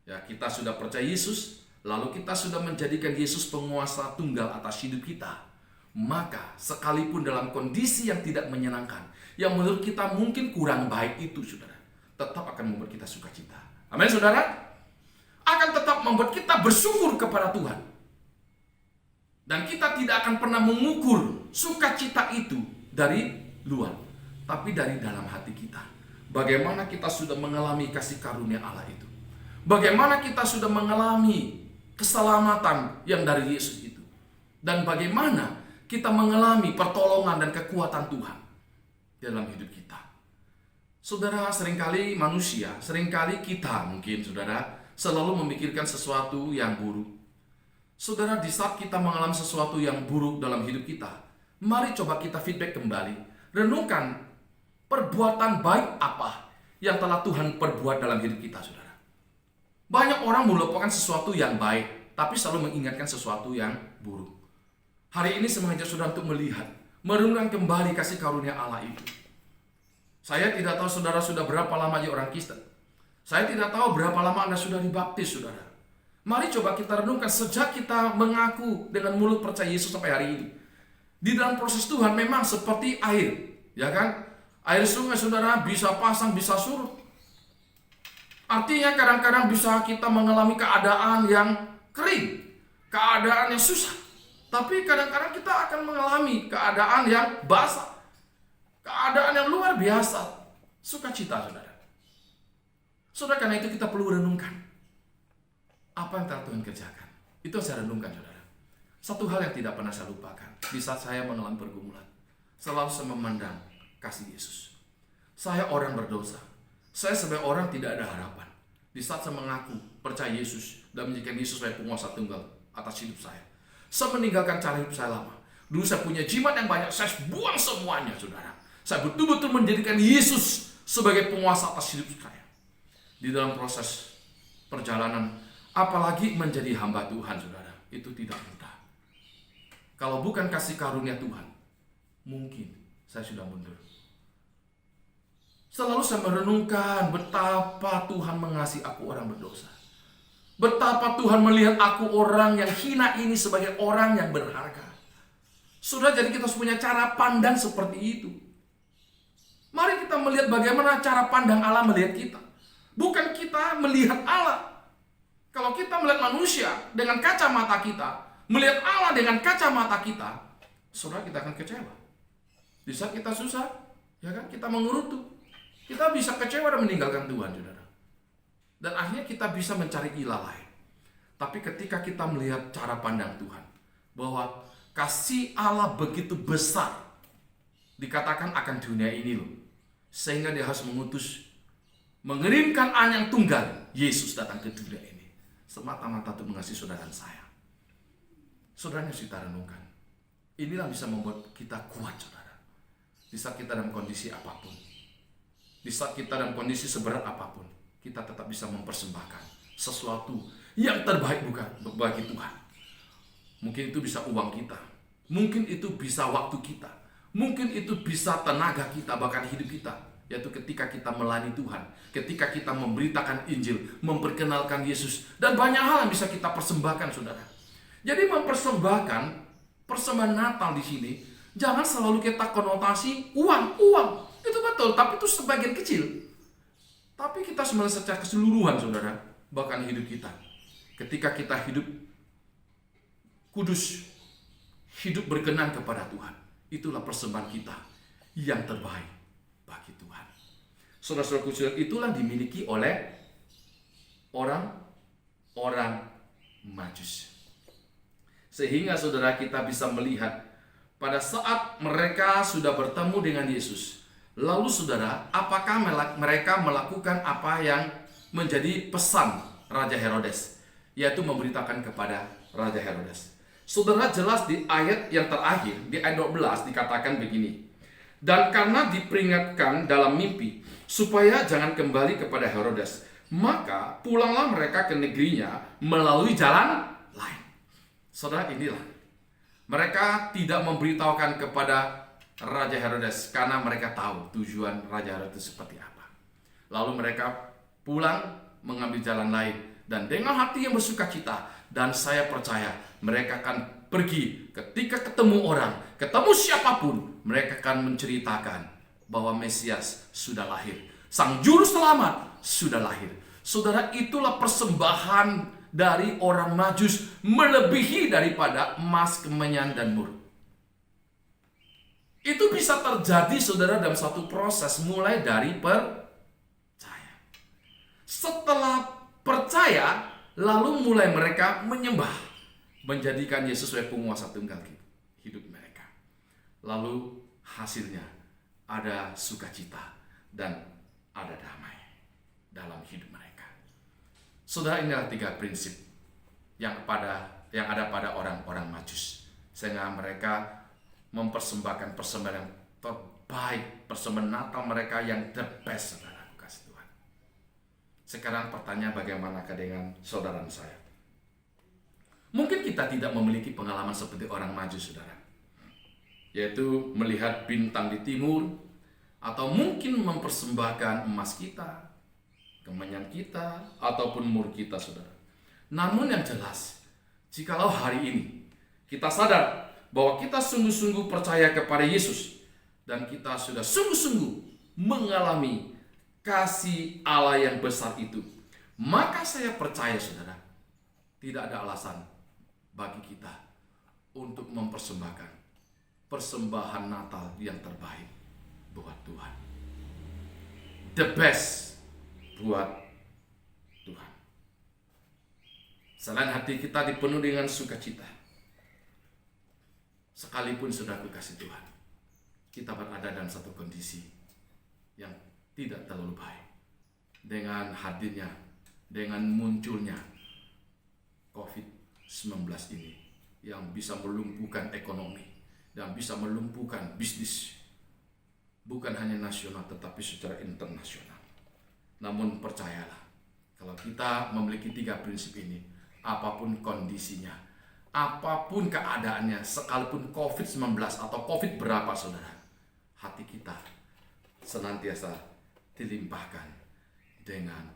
ya, kita sudah percaya Yesus, lalu kita sudah menjadikan Yesus penguasa tunggal atas hidup kita, maka sekalipun dalam kondisi yang tidak menyenangkan, yang menurut kita mungkin kurang baik itu, saudara, tetap akan membuat kita sukacita. Amin, saudara. Akan tetap membuat kita bersyukur kepada Tuhan. Dan kita tidak akan pernah mengukur sukacita itu dari luar, tapi dari dalam hati kita. Bagaimana kita sudah mengalami kasih karunia Allah itu. Bagaimana kita sudah mengalami keselamatan yang dari Yesus itu. Dan bagaimana kita mengalami pertolongan dan kekuatan Tuhan dalam hidup kita. Saudara, seringkali manusia, seringkali kita mungkin, saudara, selalu memikirkan sesuatu yang buruk. Saudara, di saat kita mengalami sesuatu yang buruk dalam hidup kita, mari coba kita feedback kembali. Renungkan perbuatan baik apa yang telah Tuhan perbuat dalam hidup kita, saudara. Banyak orang melupakan sesuatu yang baik, tapi selalu mengingatkan sesuatu yang buruk. Hari ini saya mengajak saudara untuk melihat, merenungkan kembali kasih karunia Allah itu. Saya tidak tahu saudara sudah berapa lama jadi orang Kristen. Saya tidak tahu berapa lama Anda sudah dibaptis, saudara. Mari coba kita renungkan sejak kita mengaku dengan mulut percaya Yesus sampai hari ini. Di dalam proses Tuhan memang seperti air, ya kan? Air sungai, saudara, bisa pasang, bisa surut. Artinya kadang-kadang bisa kita mengalami keadaan yang kering, keadaan yang susah. Tapi kadang-kadang kita akan mengalami keadaan yang basah, keadaan yang luar biasa. Sukacita, saudara. Saudara, karena itu kita perlu renungkan apa yang telah Tuhan kerjakan. Itu yang saya renungkan, saudara. Satu hal yang tidak pernah saya lupakan di saat saya mengalami pergumulan, selalu saya memandang kasih Yesus. Saya orang berdosa. Saya sebagai orang tidak ada harapan. Di saat saya mengaku percaya Yesus dan menjadikan Yesus sebagai penguasa tunggal atas hidup saya, saya meninggalkan cara hidup saya lama. Dulu saya punya jimat yang banyak, saya buang semuanya, saudara. Saya betul-betul menjadikan Yesus sebagai penguasa atas hidup saya. Di dalam proses perjalanan, apalagi menjadi hamba Tuhan, saudara, itu tidak mudah. Kalau bukan kasih karunia Tuhan, mungkin saya sudah mundur. Selalu saya merenungkan betapa Tuhan mengasihi aku orang berdosa. Betapa Tuhan melihat aku orang yang hina ini sebagai orang yang berharga. Sudah, jadi kita punya cara pandang seperti itu. Mari kita melihat bagaimana cara pandang Allah melihat kita. Bukan kita melihat Allah. Kalau kita melihat manusia dengan kacamata kita, melihat Allah dengan kacamata kita, saudara, kita akan kecewa. Di saat kita susah, ya kan, kita mengerutu. Kita bisa kecewa dan meninggalkan Tuhan, saudara. Dan akhirnya kita bisa mencari ilah lain. Tapi ketika kita melihat cara pandang Tuhan, bahwa kasih Allah begitu besar, dikatakan akan dunia ini loh, sehingga dia harus mengirimkan anak tunggal, Yesus datang ke dunia ini, semata-mata untuk mengasihi saudara dan saya. Saudara, yang kita renungkan, inilah bisa membuat kita kuat, saudara. Di saat kita dalam kondisi apapun, di saat kita dalam kondisi seberat apapun, kita tetap bisa mempersembahkan sesuatu yang terbaik bukan bagi Tuhan. Mungkin itu bisa uang kita, mungkin itu bisa waktu kita, mungkin itu bisa tenaga kita, bahkan hidup kita. Yaitu ketika kita melayani Tuhan, ketika kita memberitakan Injil, memperkenalkan Yesus, dan banyak hal yang bisa kita persembahkan, saudara. Jadi mempersembahkan persembahan Natal di sini jangan selalu kita konotasi uang. Itu betul, tapi itu sebagian kecil. Tapi kita sebenarnya secara keseluruhan, saudara, bahkan hidup kita, ketika kita hidup kudus, hidup berkenan kepada Tuhan, itulah persembahan kita yang terbaik bagi Tuhan. Saudara-saudara, itulah dimiliki oleh orang-orang Majus. Sehingga saudara, kita bisa melihat pada saat mereka sudah bertemu dengan Yesus, lalu saudara, apakah mereka melakukan apa yang menjadi pesan Raja Herodes, yaitu memberitakan kepada Raja Herodes. Saudara, jelas di ayat yang terakhir, di ayat 12 dikatakan begini. Dan karena diperingatkan dalam mimpi supaya jangan kembali kepada Herodes, maka pulanglah mereka ke negerinya melalui jalan lain. Saudara, inilah mereka tidak memberitahukan kepada Raja Herodes karena mereka tahu tujuan Raja Herodes seperti apa. Lalu mereka pulang mengambil jalan lain dan dengan hati yang bersukacita. Dan saya percaya mereka akan pergi ketika ketemu orang, ketemu siapapun, mereka akan menceritakan bahwa Mesias sudah lahir. Sang Juru Selamat sudah lahir. Saudara, itulah persembahan dari orang Majus melebihi daripada emas, kemenyan, dan mur. Itu bisa terjadi, saudara, dalam satu proses mulai dari percaya. Setelah percaya, lalu mulai mereka menyembah, menjadikan Yesus sebagai penguasa tunggal hidup mereka. Lalu hasilnya ada sukacita dan ada damai dalam hidup mereka. Saudara, inilah 3 prinsip yang ada pada orang-orang Majus, sehingga mereka mempersembahkan persembahan yang terbaik, persembahan Natal mereka yang the best, saudara, kasih Tuhan. Sekarang pertanyaan, bagaimanakah dengan saudara saya? Mungkin kita tidak memiliki pengalaman seperti orang Majus, saudara, yaitu melihat bintang di timur, atau mungkin mempersembahkan emas kita, kemenyan kita, ataupun mur kita, saudara. Namun yang jelas, jikalau hari ini kita sadar bahwa kita sungguh-sungguh percaya kepada Yesus, dan kita sudah sungguh-sungguh mengalami kasih Allah yang besar itu, maka saya percaya, saudara, tidak ada alasan bagi kita untuk mempersembahkan persembahan Natal yang terbaik buat Tuhan, the best buat Tuhan. Selain hati kita dipenuhi dengan sukacita, sekalipun sudah kasih Tuhan, kita berada dalam satu kondisi yang tidak terlalu baik. Dengan hadirnya, dengan munculnya COVID-19 ini, yang bisa melumpuhkan ekonomi, dan bisa melumpuhkan bisnis, bukan hanya nasional tetapi secara internasional. Namun percayalah, kalau kita memiliki 3 prinsip ini, apapun kondisinya, apapun keadaannya, sekalipun COVID-19 atau COVID berapa, saudara, hati kita senantiasa dilimpahkan dengan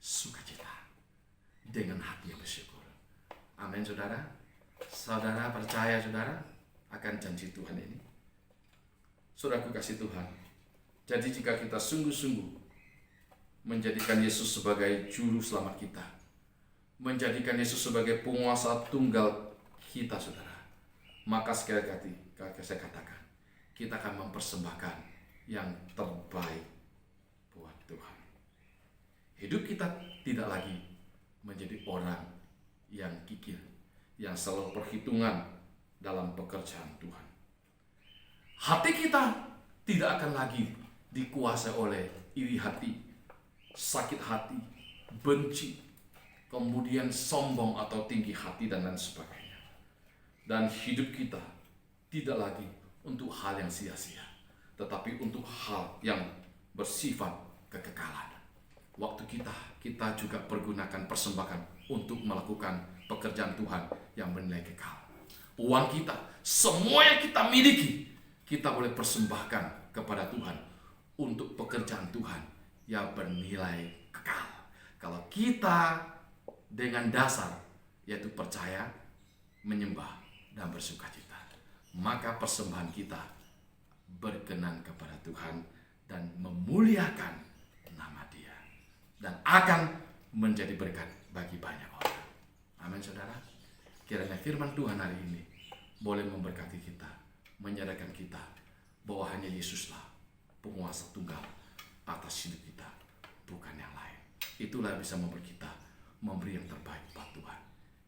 sukacita, dengan hati yang bersyukur. Amin, saudara. Saudara percaya, saudara, akan janji Tuhan ini? Saudaraku kasih Tuhan, jadi jika kita sungguh-sungguh menjadikan Yesus sebagai juru selamat kita, menjadikan Yesus sebagai penguasa tunggal kita, saudara, maka sekali lagi saya katakan, kita akan mempersembahkan yang terbaik buat Tuhan. Hidup kita tidak lagi menjadi orang yang kikir, yang selalu perhitungan dalam pekerjaan Tuhan. Hati kita tidak akan lagi dikuasai oleh iri hati, sakit hati, benci, kemudian sombong atau tinggi hati, dan lain sebagainya. Dan hidup kita tidak lagi untuk hal yang sia-sia, tetapi untuk hal yang bersifat kekekalan. Waktu kita juga pergunakan persembahan untuk melakukan pekerjaan Tuhan yang bernilai kekal. Uang kita, semua yang kita miliki, kita boleh persembahkan kepada Tuhan untuk pekerjaan Tuhan yang bernilai kekal. Kalau kita dengan dasar yaitu percaya, menyembah, dan bersukacita, maka persembahan kita berkenan kepada Tuhan dan memuliakan nama Dia, dan akan menjadi berkat bagi banyak orang. Amin, saudara. Kiranya firman Tuhan hari ini boleh memberkati kita, menyadarkan kita bahwa hanya Yesuslah penguasa tunggal atas hidup kita, bukan yang lain. Itulah yang bisa memberi kita, memberi yang terbaik buat Tuhan.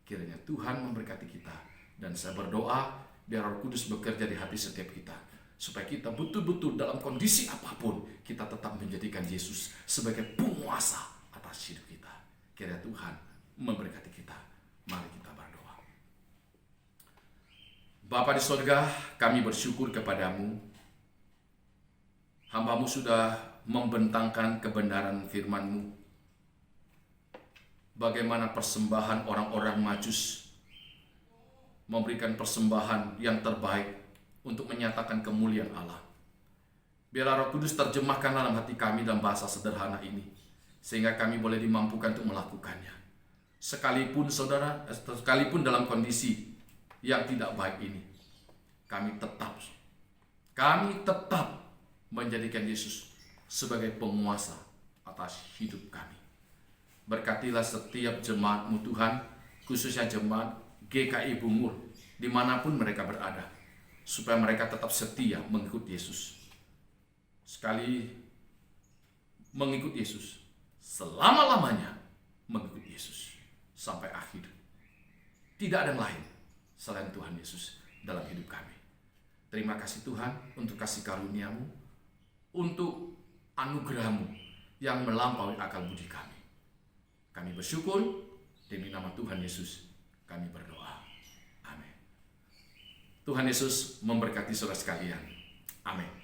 Kiranya Tuhan memberkati kita, dan saya berdoa biar Roh Kudus bekerja di hati setiap kita, supaya kita betul-betul dalam kondisi apapun, kita tetap menjadikan Yesus sebagai penguasa atas hidup kita. Kiranya Tuhan memberkati kita. Mari kita berdoa. Bapa di sorga, kami bersyukur kepadamu. Hamba-Mu sudah membentangkan kebenaran firman-Mu. Bagaimana persembahan orang-orang Majus memberikan persembahan yang terbaik untuk menyatakan kemuliaan Allah. Biarlah Roh Kudus terjemahkan dalam hati kami dalam bahasa sederhana ini, sehingga kami boleh dimampukan untuk melakukannya. Sekalipun saudara, sekalipun dalam kondisi yang tidak baik ini, kami tetap menjadikan Yesus sebagai penguasa atas hidup kami. Berkatilah setiap jemaat-Mu Tuhan, khususnya jemaat GKI Bungur, dimanapun mereka berada, supaya mereka tetap setia mengikut Yesus. Sekali mengikut Yesus, selama-lamanya mengikut Yesus sampai akhir. Tidak ada yang lain selain Tuhan Yesus dalam hidup kami. Terima kasih Tuhan untuk kasih karunia-Mu, untuk anugerah-Mu yang melampaui akal budi kami. Kami bersyukur demi nama Tuhan Yesus kami berdoa. Amin. Tuhan Yesus memberkati saudara sekalian. Amin.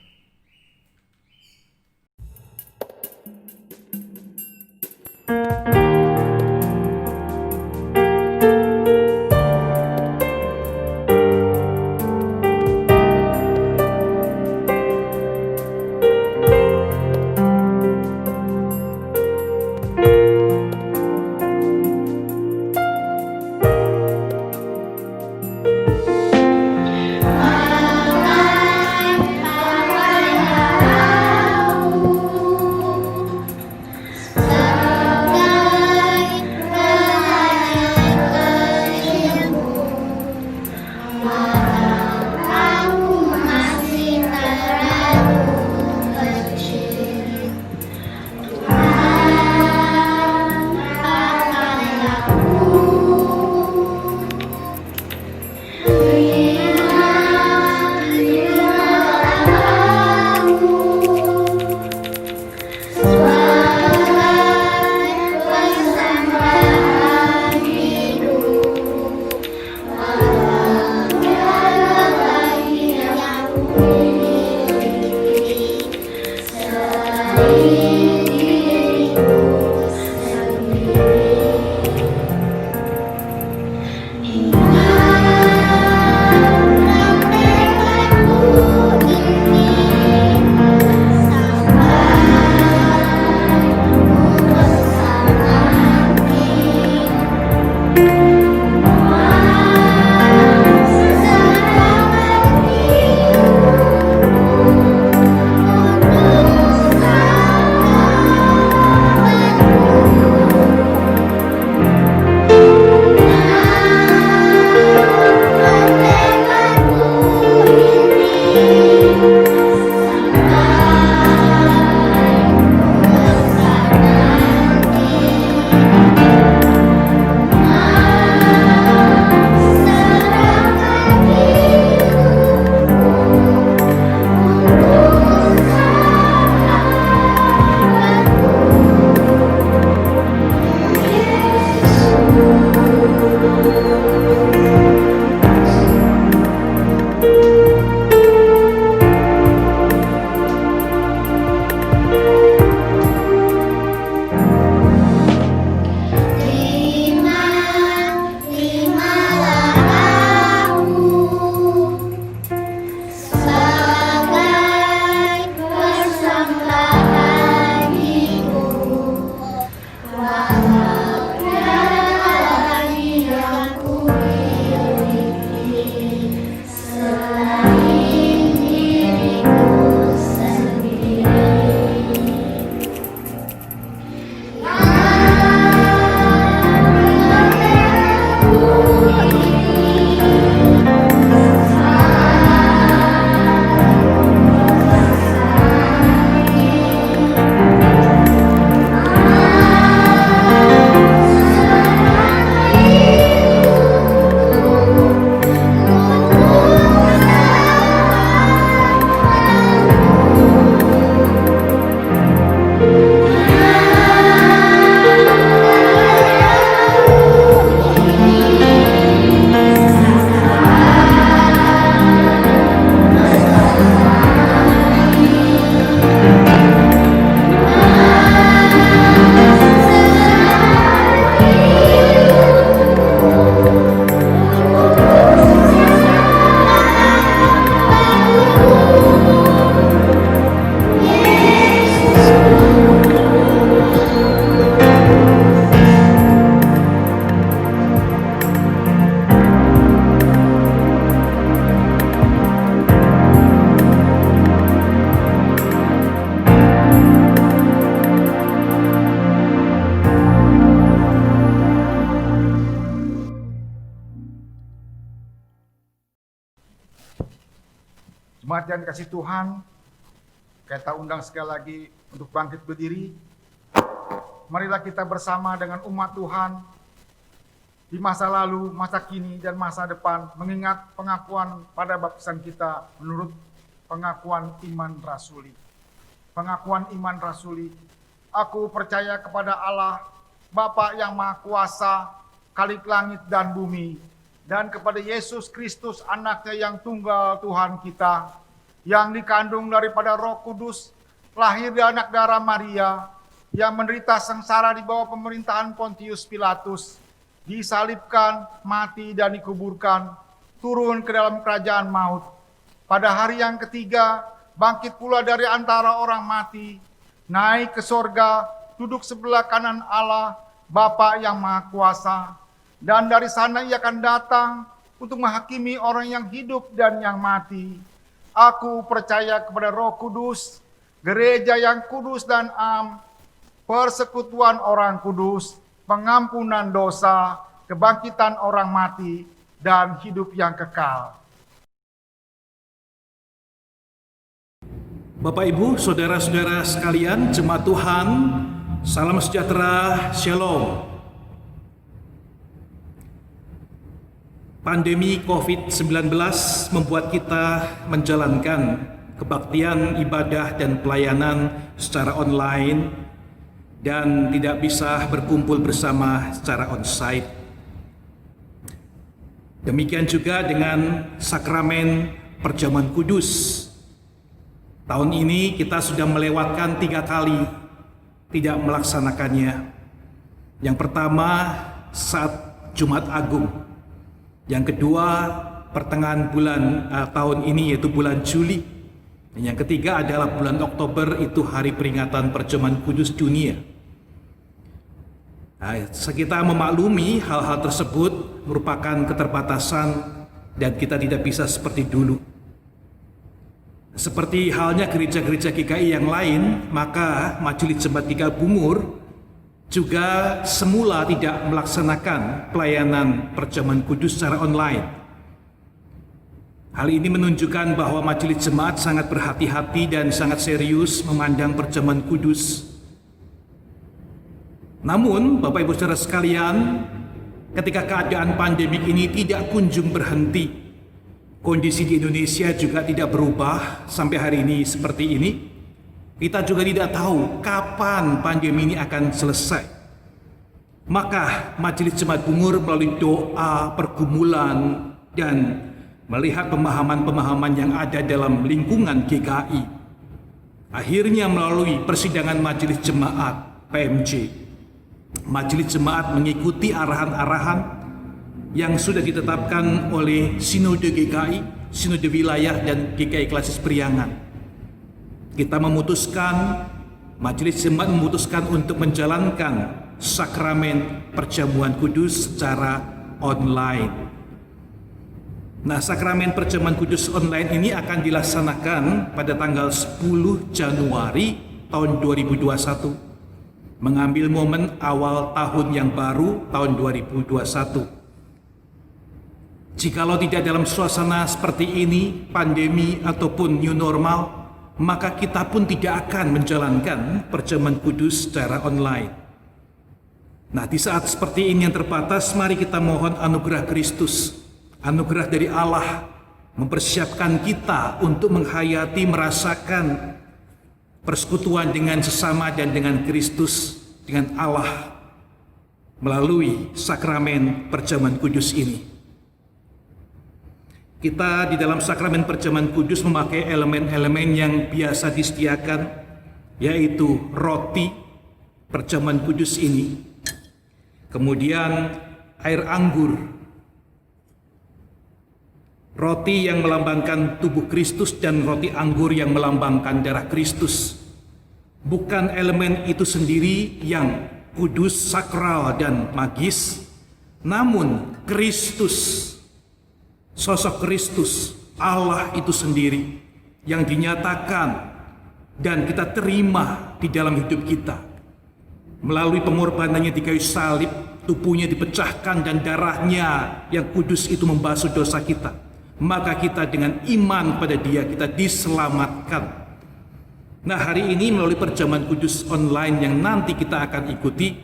Jemaat yang dikasih Tuhan, kita undang sekali lagi untuk bangkit berdiri. Marilah kita bersama dengan umat Tuhan di masa lalu, masa kini, dan masa depan, mengingat pengakuan pada baptisan kita menurut pengakuan iman rasuli. Pengakuan iman rasuli. Aku percaya kepada Allah, Bapa yang Maha Kuasa, Khalik langit dan bumi, dan kepada Yesus Kristus, anaknya yang tunggal Tuhan kita, yang dikandung daripada Roh Kudus, lahir dari anak darah Maria, yang menderita sengsara di bawah pemerintahan Pontius Pilatus, disalibkan, mati, dan dikuburkan, turun ke dalam kerajaan maut. Pada hari yang ketiga, bangkit pula dari antara orang mati, naik ke sorga, duduk sebelah kanan Allah, Bapa yang Maha Kuasa. Dan dari sana ia akan datang untuk menghakimi orang yang hidup dan yang mati. Aku percaya kepada Roh Kudus, gereja yang kudus dan am, persekutuan orang kudus, pengampunan dosa, kebangkitan orang mati, dan hidup yang kekal. Bapak, Ibu, saudara-saudara sekalian, jemaat Tuhan, salam sejahtera, shalom. Pandemi COVID-19 membuat kita menjalankan kebaktian ibadah dan pelayanan secara online dan tidak bisa berkumpul bersama secara onsite. Demikian juga dengan sakramen perjamuan kudus. Tahun ini kita sudah melewatkan 3 kali tidak melaksanakannya. Yang pertama saat Jumat Agung. Yang kedua pertengahan bulan tahun ini yaitu bulan Juli. Dan yang ketiga adalah bulan Oktober, itu hari peringatan perjamuan kudus dunia. Nah, kita memaklumi hal-hal tersebut merupakan keterbatasan dan kita tidak bisa seperti dulu. Seperti halnya gereja-gereja GKI yang lain, maka Majelis Jemaat GKI Bungur juga semula tidak melaksanakan pelayanan perjamuan kudus secara online. Hal ini menunjukkan bahwa Majelis Jemaat sangat berhati-hati dan sangat serius memandang perjamuan kudus. Namun, Bapak Ibu Saudara sekalian, ketika keadaan pandemik ini tidak kunjung berhenti, kondisi di Indonesia juga tidak berubah sampai hari ini seperti ini. Kita juga tidak tahu kapan pandemi ini akan selesai. Maka Majelis Jemaat Bungur melalui doa, pergumulan, dan melihat pemahaman-pemahaman yang ada dalam lingkungan GKI, akhirnya melalui persidangan Majelis Jemaat PMJ, Majelis Jemaat mengikuti arahan-arahan yang sudah ditetapkan oleh Sinode GKI, Sinode Wilayah, dan GKI Klasis Priangan. Kita memutuskan, Majelis Jemaat memutuskan untuk menjalankan sakramen perjamuan kudus secara online. Nah, sakramen perjamuan kudus online ini akan dilaksanakan pada tanggal 10 Januari tahun 2021, mengambil momen awal tahun yang baru tahun 2021. Jikalau tidak dalam suasana seperti ini, pandemi ataupun new normal, maka kita pun tidak akan menjalankan perjamuan kudus secara online. Nah, di saat seperti ini yang terbatas, mari kita mohon anugerah Kristus, anugerah dari Allah, mempersiapkan kita untuk menghayati, merasakan persekutuan dengan sesama dan dengan Kristus, dengan Allah, melalui sakramen perjamuan kudus ini. Kita di dalam sakramen perjamuan kudus memakai elemen-elemen yang biasa disediakan, yaitu roti perjamuan kudus ini, kemudian air anggur, roti yang melambangkan tubuh Kristus dan roti anggur yang melambangkan darah Kristus. Bukan elemen itu sendiri yang kudus, sakral, dan magis, namun Kristus, sosok Kristus, Allah itu sendiri yang dinyatakan dan kita terima di dalam hidup kita. Melalui pengorbanannya di kayu salib, tubuhnya dipecahkan dan darahnya yang kudus itu membasuh dosa kita. maka kita dengan iman pada Dia kita diselamatkan. Nah, hari ini melalui perjamuan kudus online yang nanti kita akan ikuti,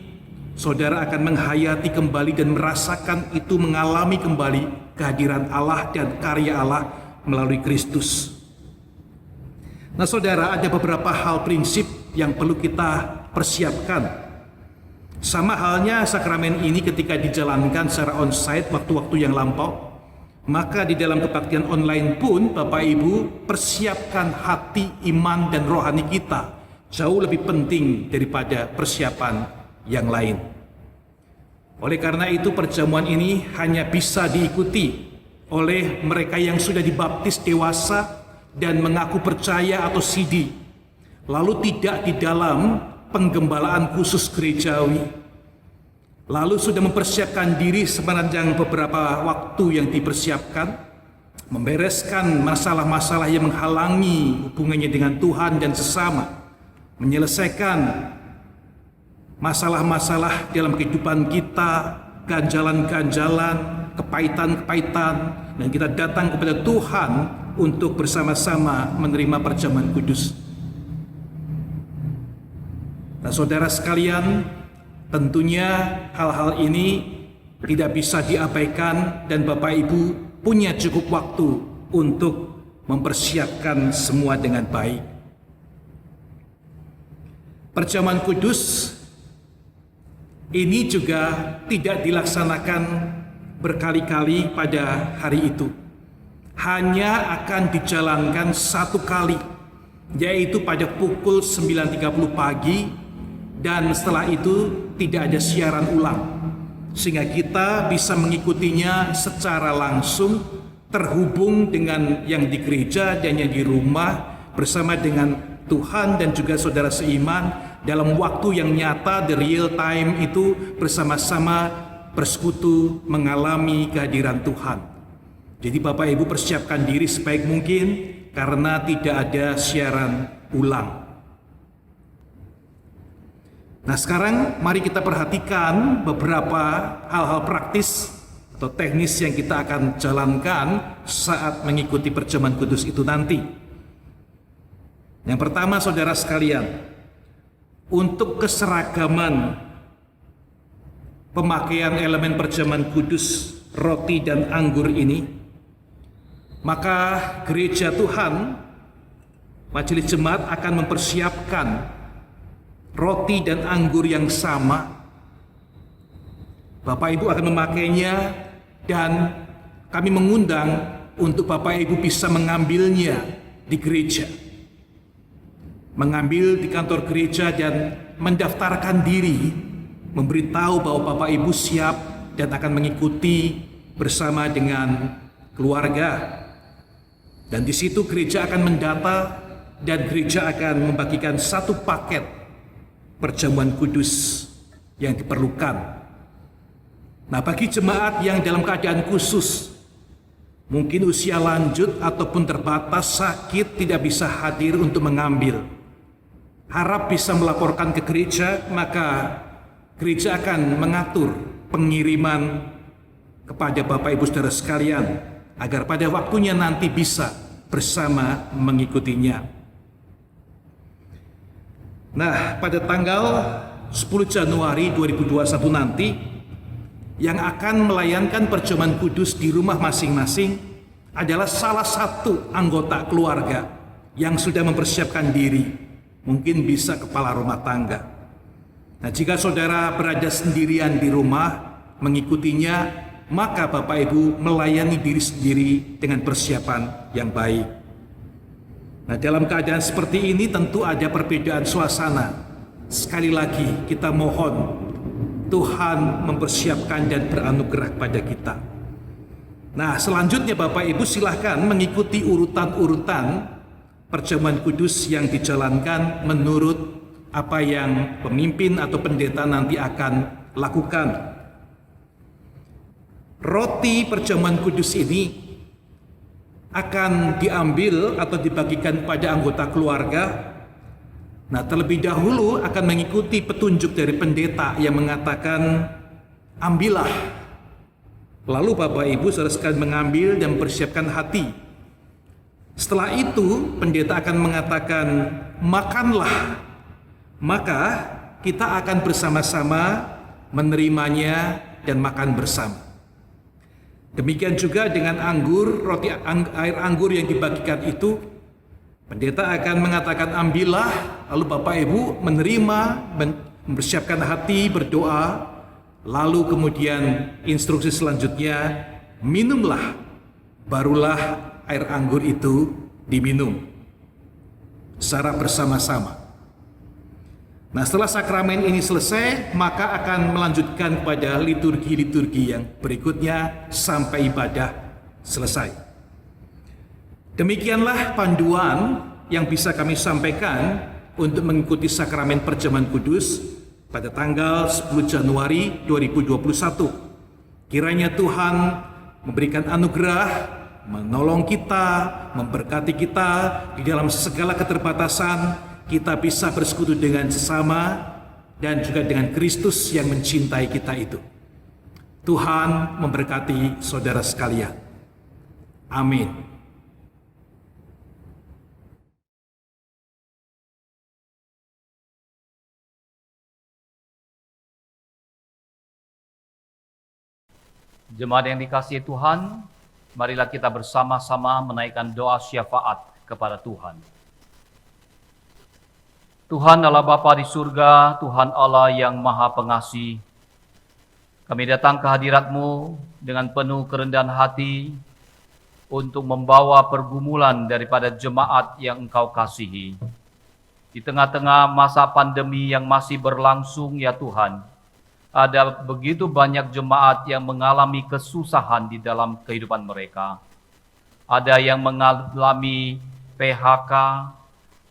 saudara akan menghayati kembali dan merasakan itu, mengalami kembali kehadiran Allah dan karya Allah melalui Kristus. Nah, saudara, ada beberapa hal prinsip yang perlu kita persiapkan. Sama halnya sakramen ini ketika dijalankan secara onsite waktu-waktu yang lampau, maka di dalam kebaktian online pun Bapak Ibu persiapkan hati, iman dan rohani kita jauh lebih penting daripada persiapan yang lain. Oleh karena itu perjamuan ini hanya bisa diikuti oleh mereka yang sudah dibaptis dewasa dan mengaku percaya atau sidi, lalu tidak di dalam penggembalaan khusus gerejawi, lalu sudah mempersiapkan diri sepanjang beberapa waktu yang dipersiapkan, membereskan masalah-masalah yang menghalangi hubungannya dengan Tuhan dan sesama, menyelesaikan masalah-masalah dalam kehidupan kita, ganjalan-ganjalan, kepahitan-kepahitan, dan kita datang kepada Tuhan untuk bersama-sama menerima perjamuan kudus. Nah, saudara sekalian, tentunya hal-hal ini tidak bisa diabaikan dan Bapak Ibu punya cukup waktu untuk mempersiapkan semua dengan baik. Perjamuan kudus ini juga tidak dilaksanakan berkali-kali pada hari itu. Hanya akan dijalankan satu kali, yaitu pada pukul 9.30 pagi, dan setelah itu tidak ada siaran ulang, sehingga kita bisa mengikutinya secara langsung, terhubung dengan yang di gereja dan yang di rumah bersama dengan Tuhan dan juga saudara seiman dalam waktu yang nyata, the real time itu, bersama-sama bersekutu mengalami kehadiran Tuhan. Jadi Bapak Ibu persiapkan diri sebaik mungkin karena tidak ada siaran ulang. Nah, sekarang mari kita perhatikan beberapa hal-hal praktis atau teknis yang kita akan jalankan saat mengikuti perjamuan kudus itu nanti. Yang pertama, saudara sekalian, untuk keseragaman pemakaian elemen perjamuan kudus roti dan anggur ini, maka gereja Tuhan, majelis jemaat akan mempersiapkan roti dan anggur yang sama. Bapak Ibu akan memakainya dan kami mengundang untuk Bapak Ibu bisa mengambilnya di gereja, mengambil di kantor gereja dan mendaftarkan diri, memberitahu bahwa Bapak Ibu siap dan akan mengikuti bersama dengan keluarga. Dan di situ gereja akan mendata dan gereja akan membagikan satu paket perjamuan kudus yang diperlukan. Nah, bagi jemaat yang dalam keadaan khusus, mungkin usia lanjut ataupun terbatas, sakit, tidak bisa hadir untuk mengambil, harap bisa melaporkan ke gereja, maka gereja akan mengatur pengiriman kepada Bapak Ibu Saudara sekalian agar pada waktunya nanti bisa bersama mengikutinya. Nah, pada tanggal 10 Januari 2021 nanti, yang akan melayankan perjamuan kudus di rumah masing-masing adalah salah satu anggota keluarga yang sudah mempersiapkan diri, mungkin bisa kepala rumah tangga. Nah, jika saudara berada sendirian di rumah mengikutinya, maka Bapak Ibu melayani diri sendiri dengan persiapan yang baik. Nah, dalam keadaan seperti ini tentu ada perbedaan suasana. Sekali lagi kita mohon Tuhan mempersiapkan dan beranugerah pada kita. Nah, selanjutnya Bapak Ibu silahkan mengikuti urutan-urutan perjamuan kudus yang dijalankan menurut apa yang pemimpin atau pendeta nanti akan lakukan. Roti perjamuan kudus ini akan diambil atau dibagikan pada anggota keluarga. Nah, terlebih dahulu akan mengikuti petunjuk dari pendeta yang mengatakan, ambillah Lalu Bapak Ibu saudara sekalian mengambil dan mempersiapkan hati. Setelah itu pendeta akan mengatakan, makanlah. Maka kita akan bersama-sama menerimanya dan makan bersama. Demikian juga dengan anggur, air anggur yang dibagikan itu, pendeta akan mengatakan ambillah, lalu Bapak Ibu menerima, mempersiapkan hati, berdoa, lalu kemudian instruksi selanjutnya, minumlah, barulah air anggur itu diminum secara bersama-sama. Nah, setelah sakramen ini selesai, maka akan melanjutkan kepada liturgi-liturgi yang berikutnya sampai ibadah selesai. Demikianlah panduan yang bisa kami sampaikan untuk mengikuti sakramen perjamuan kudus pada tanggal 10 Januari 2021. Kiranya Tuhan memberikan anugerah, menolong kita, memberkati kita di dalam segala keterbatasan. Kita bisa bersekutu dengan sesama dan juga dengan Kristus yang mencintai kita itu. Tuhan memberkati saudara sekalian. Amin. Jemaat yang dikasihi Tuhan, marilah kita bersama-sama menaikkan doa syafaat kepada Tuhan. Tuhan Allah Bapa di surga, Tuhan Allah yang Maha Pengasih, kami datang ke hadirat-Mu dengan penuh kerendahan hati untuk membawa pergumulan daripada jemaat yang Engkau kasihi. Di tengah-tengah masa pandemi yang masih berlangsung ya Tuhan, ada begitu banyak jemaat yang mengalami kesusahan di dalam kehidupan mereka. Ada yang mengalami PHK,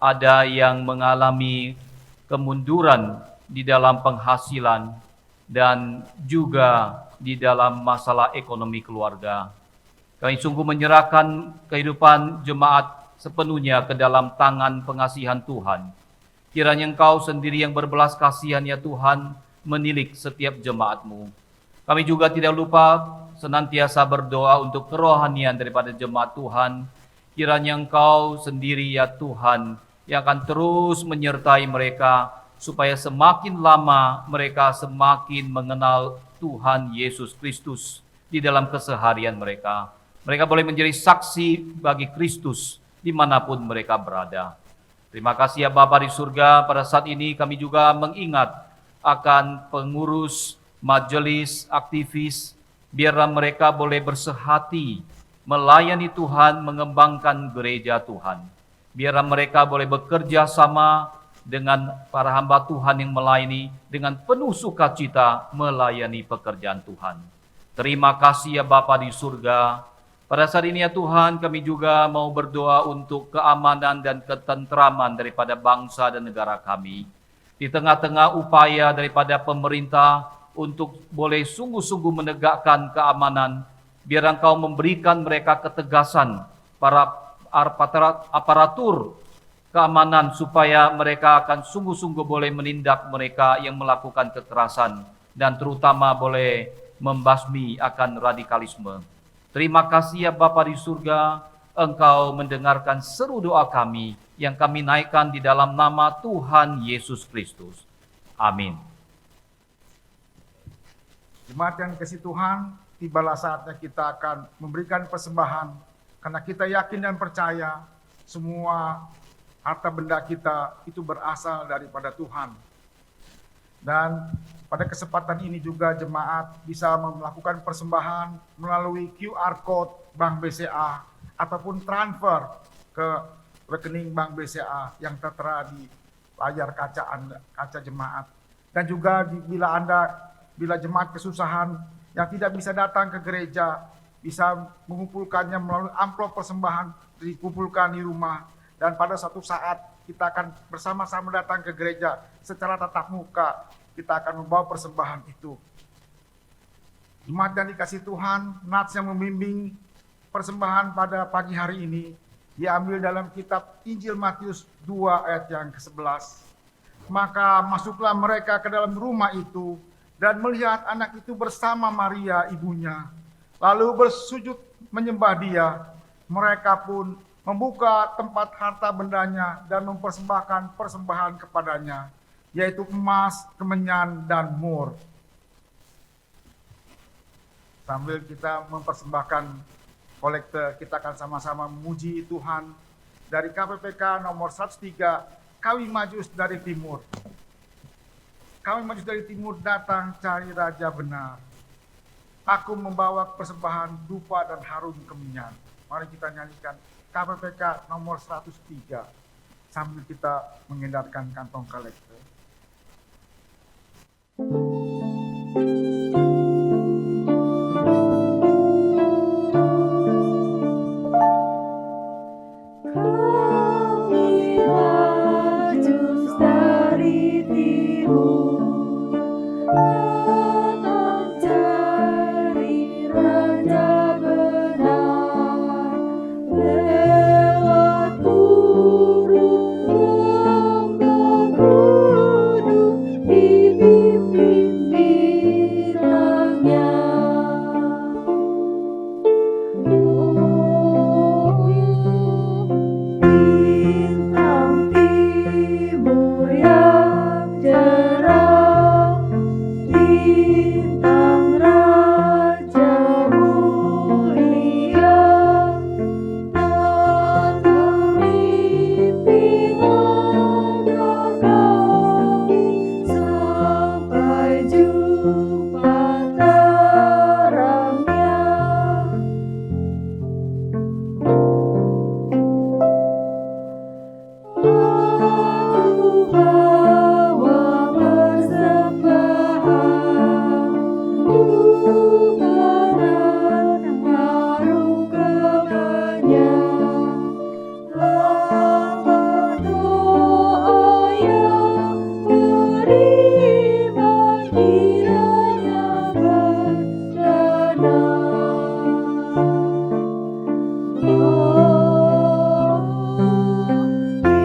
ada yang mengalami kemunduran di dalam penghasilan, dan juga di dalam masalah ekonomi keluarga. Kami sungguh menyerahkan kehidupan jemaat sepenuhnya ke dalam tangan pengasihan Tuhan. Kiranya Engkau sendiri yang berbelas kasihan ya Tuhan, menilik setiap jemaat-Mu. Kami juga tidak lupa senantiasa berdoa untuk kerohanian daripada jemaat Tuhan. Kiranya Engkau sendiri ya Tuhan, yang akan terus menyertai mereka, supaya semakin lama mereka semakin mengenal Tuhan Yesus Kristus di dalam keseharian mereka. Mereka boleh menjadi saksi bagi Kristus dimanapun mereka berada. Terima kasih ya Bapa di surga, pada saat ini kami juga mengingat akan pengurus, majelis, aktivis, biarlah mereka boleh bersehati melayani Tuhan, mengembangkan gereja Tuhan. Biarlah mereka boleh bekerja sama dengan para hamba Tuhan yang melayani dengan penuh sukacita melayani pekerjaan Tuhan. Terima kasih ya Bapa di surga. Pada saat ini ya Tuhan, kami juga mau berdoa untuk keamanan dan ketentraman daripada bangsa dan negara kami. Di tengah-tengah upaya daripada pemerintah untuk boleh sungguh-sungguh menegakkan keamanan, biar Engkau memberikan mereka ketegasan, para aparatur keamanan, supaya mereka akan sungguh-sungguh boleh menindak mereka yang melakukan kekerasan dan terutama boleh membasmi akan radikalisme. Terima kasih ya Bapa di surga, Engkau mendengarkan seru doa kami yang kami naikkan di dalam nama Tuhan Yesus Kristus. Amin. Jemaat yang dikasihi Tuhan, tibalah saatnya kita akan memberikan persembahan, karena kita yakin dan percaya semua harta benda kita itu berasal daripada Tuhan. Dan pada kesempatan ini juga jemaat bisa melakukan persembahan melalui QR Code Bank BCA ataupun transfer ke rekening Bank BCA yang tertera di layar kaca jemaat. Dan juga bila jemaat kesusahan yang tidak bisa datang ke gereja, bisa mengumpulkannya melalui amplop persembahan, dikumpulkan di rumah, dan pada suatu saat kita akan bersama-sama datang ke gereja secara tatap muka, kita akan membawa persembahan itu. Jemaat yang dikasihi Tuhan, nats yang membimbing persembahan pada pagi hari ini diambil dalam kitab Injil Matius 2 ayat yang ke-11. Maka masuklah mereka ke dalam rumah itu dan melihat anak itu bersama Maria ibunya, lalu bersujud menyembah Dia. Mereka pun membuka tempat harta bendanya dan mempersembahkan persembahan kepadanya, yaitu emas, kemenyan, dan mur. Sambil kita mempersembahkan kolekte, kita akan sama-sama memuji Tuhan. Dari KPPK nomor 103, kami majus dari timur. Kami majus dari timur datang cari Raja benar. Aku membawa persembahan dupa dan harum kemenyan. Mari kita nyanyikan KPPK nomor 103 sambil kita mengedarkan kantong kolekte. Kami majus dari timur, datang cari Raja benar. Lewat gurun lembah gunung, dipimpin bilangnya. Bintang timur yang cerah, bintang Raja mulia, dan memimpin langkah kami sampai jumpa terangnya. Aku bawa persembahan, duka dan harum kemenyan. Hamba doa yang beriman kiranya benar.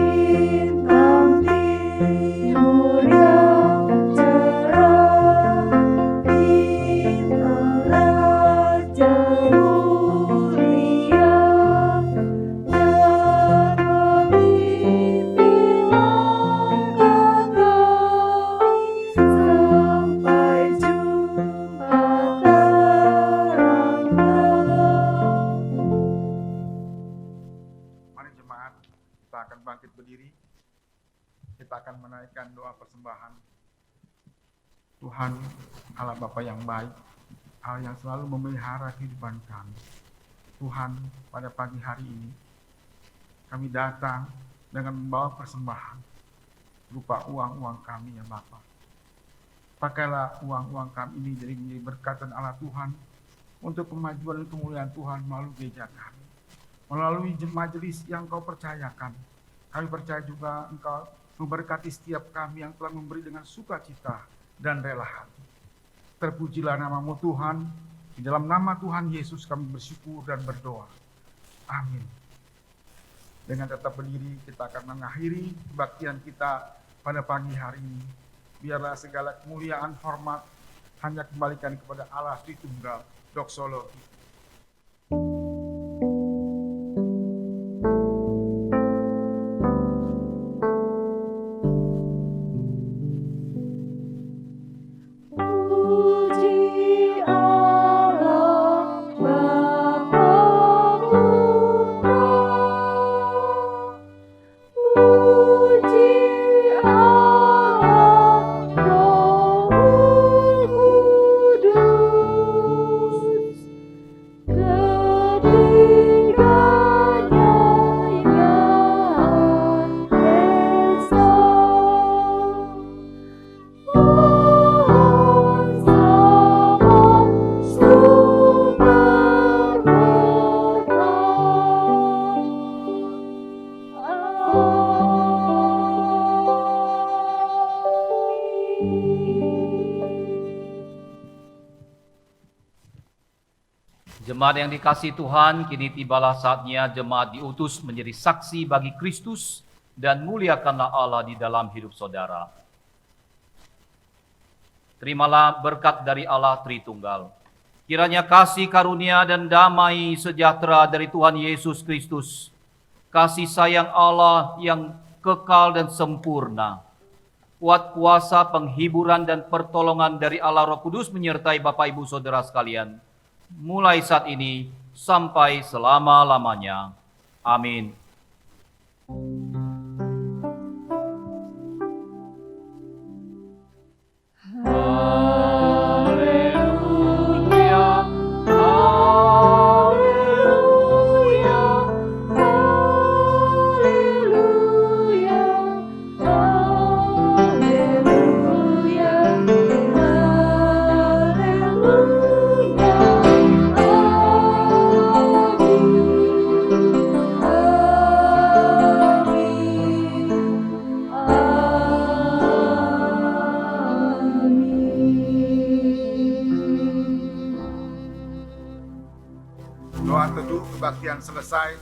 Bintang timur yang cerah, bintang Raja mulia, dan memimpin langkah kami sampai jumpa terangnya. Mari jemaat, kita akan bangkit berdiri. Kita akan menaikkan doa persembahan. Tuhan Allah Bapa yang baik, Allah yang selalu memelihara kehidupan kami. Tuhan, pada pagi hari ini kami datang dengan membawa persembahan berupa uang-uang kami ya Bapa. Pakailah uang-uang kami ini jadi menjadi berkat dan Allah Tuhan untuk kemajuan dan kemuliaan Tuhan melalui gereja kami, melalui majelis yang Kau percayakan. Kami percaya juga Engkau memberkati setiap kami yang telah memberi dengan sukacita dan rela hati. Terpujilah nama-Mu Tuhan. Di dalam nama Tuhan Yesus kami bersyukur dan berdoa. Amin. Dengan tetap berdiri kita akan mengakhiri kebaktian kita pada pagi hari ini. Biarlah segala kemuliaan, hormat hanya kembalikan kepada Allah Tritunggal. Doksologi. Puji Allah Bapa Putra, puji Allah Roh Kudus, ketiganya yang esa. Mohon salam sumber Jemaat yang dikasihi Tuhan, kini tibalah saatnya jemaat diutus menjadi saksi bagi Kristus dan muliakanlah Allah di dalam hidup saudara. Terimalah berkat dari Allah Tritunggal, Kiranya kasih karunia dan damai sejahtera dari Tuhan Yesus Kristus, kasih sayang Allah yang kekal dan sempurna, kuat kuasa penghiburan dan pertolongan dari Allah Roh Kudus menyertai Bapak Ibu Saudara sekalian, mulai saat ini sampai selama-lamanya. Amin. Haleluya, Haleluya, haleluya, haleluya, haleluya, Doa teduh kebaktian selesai.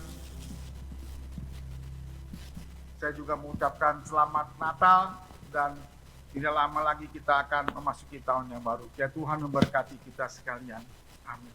Saya juga mengucapkan selamat Natal dan tidak lama lagi kita akan memasuki tahun yang baru. Ya Tuhan memberkati kita sekalian. Amin.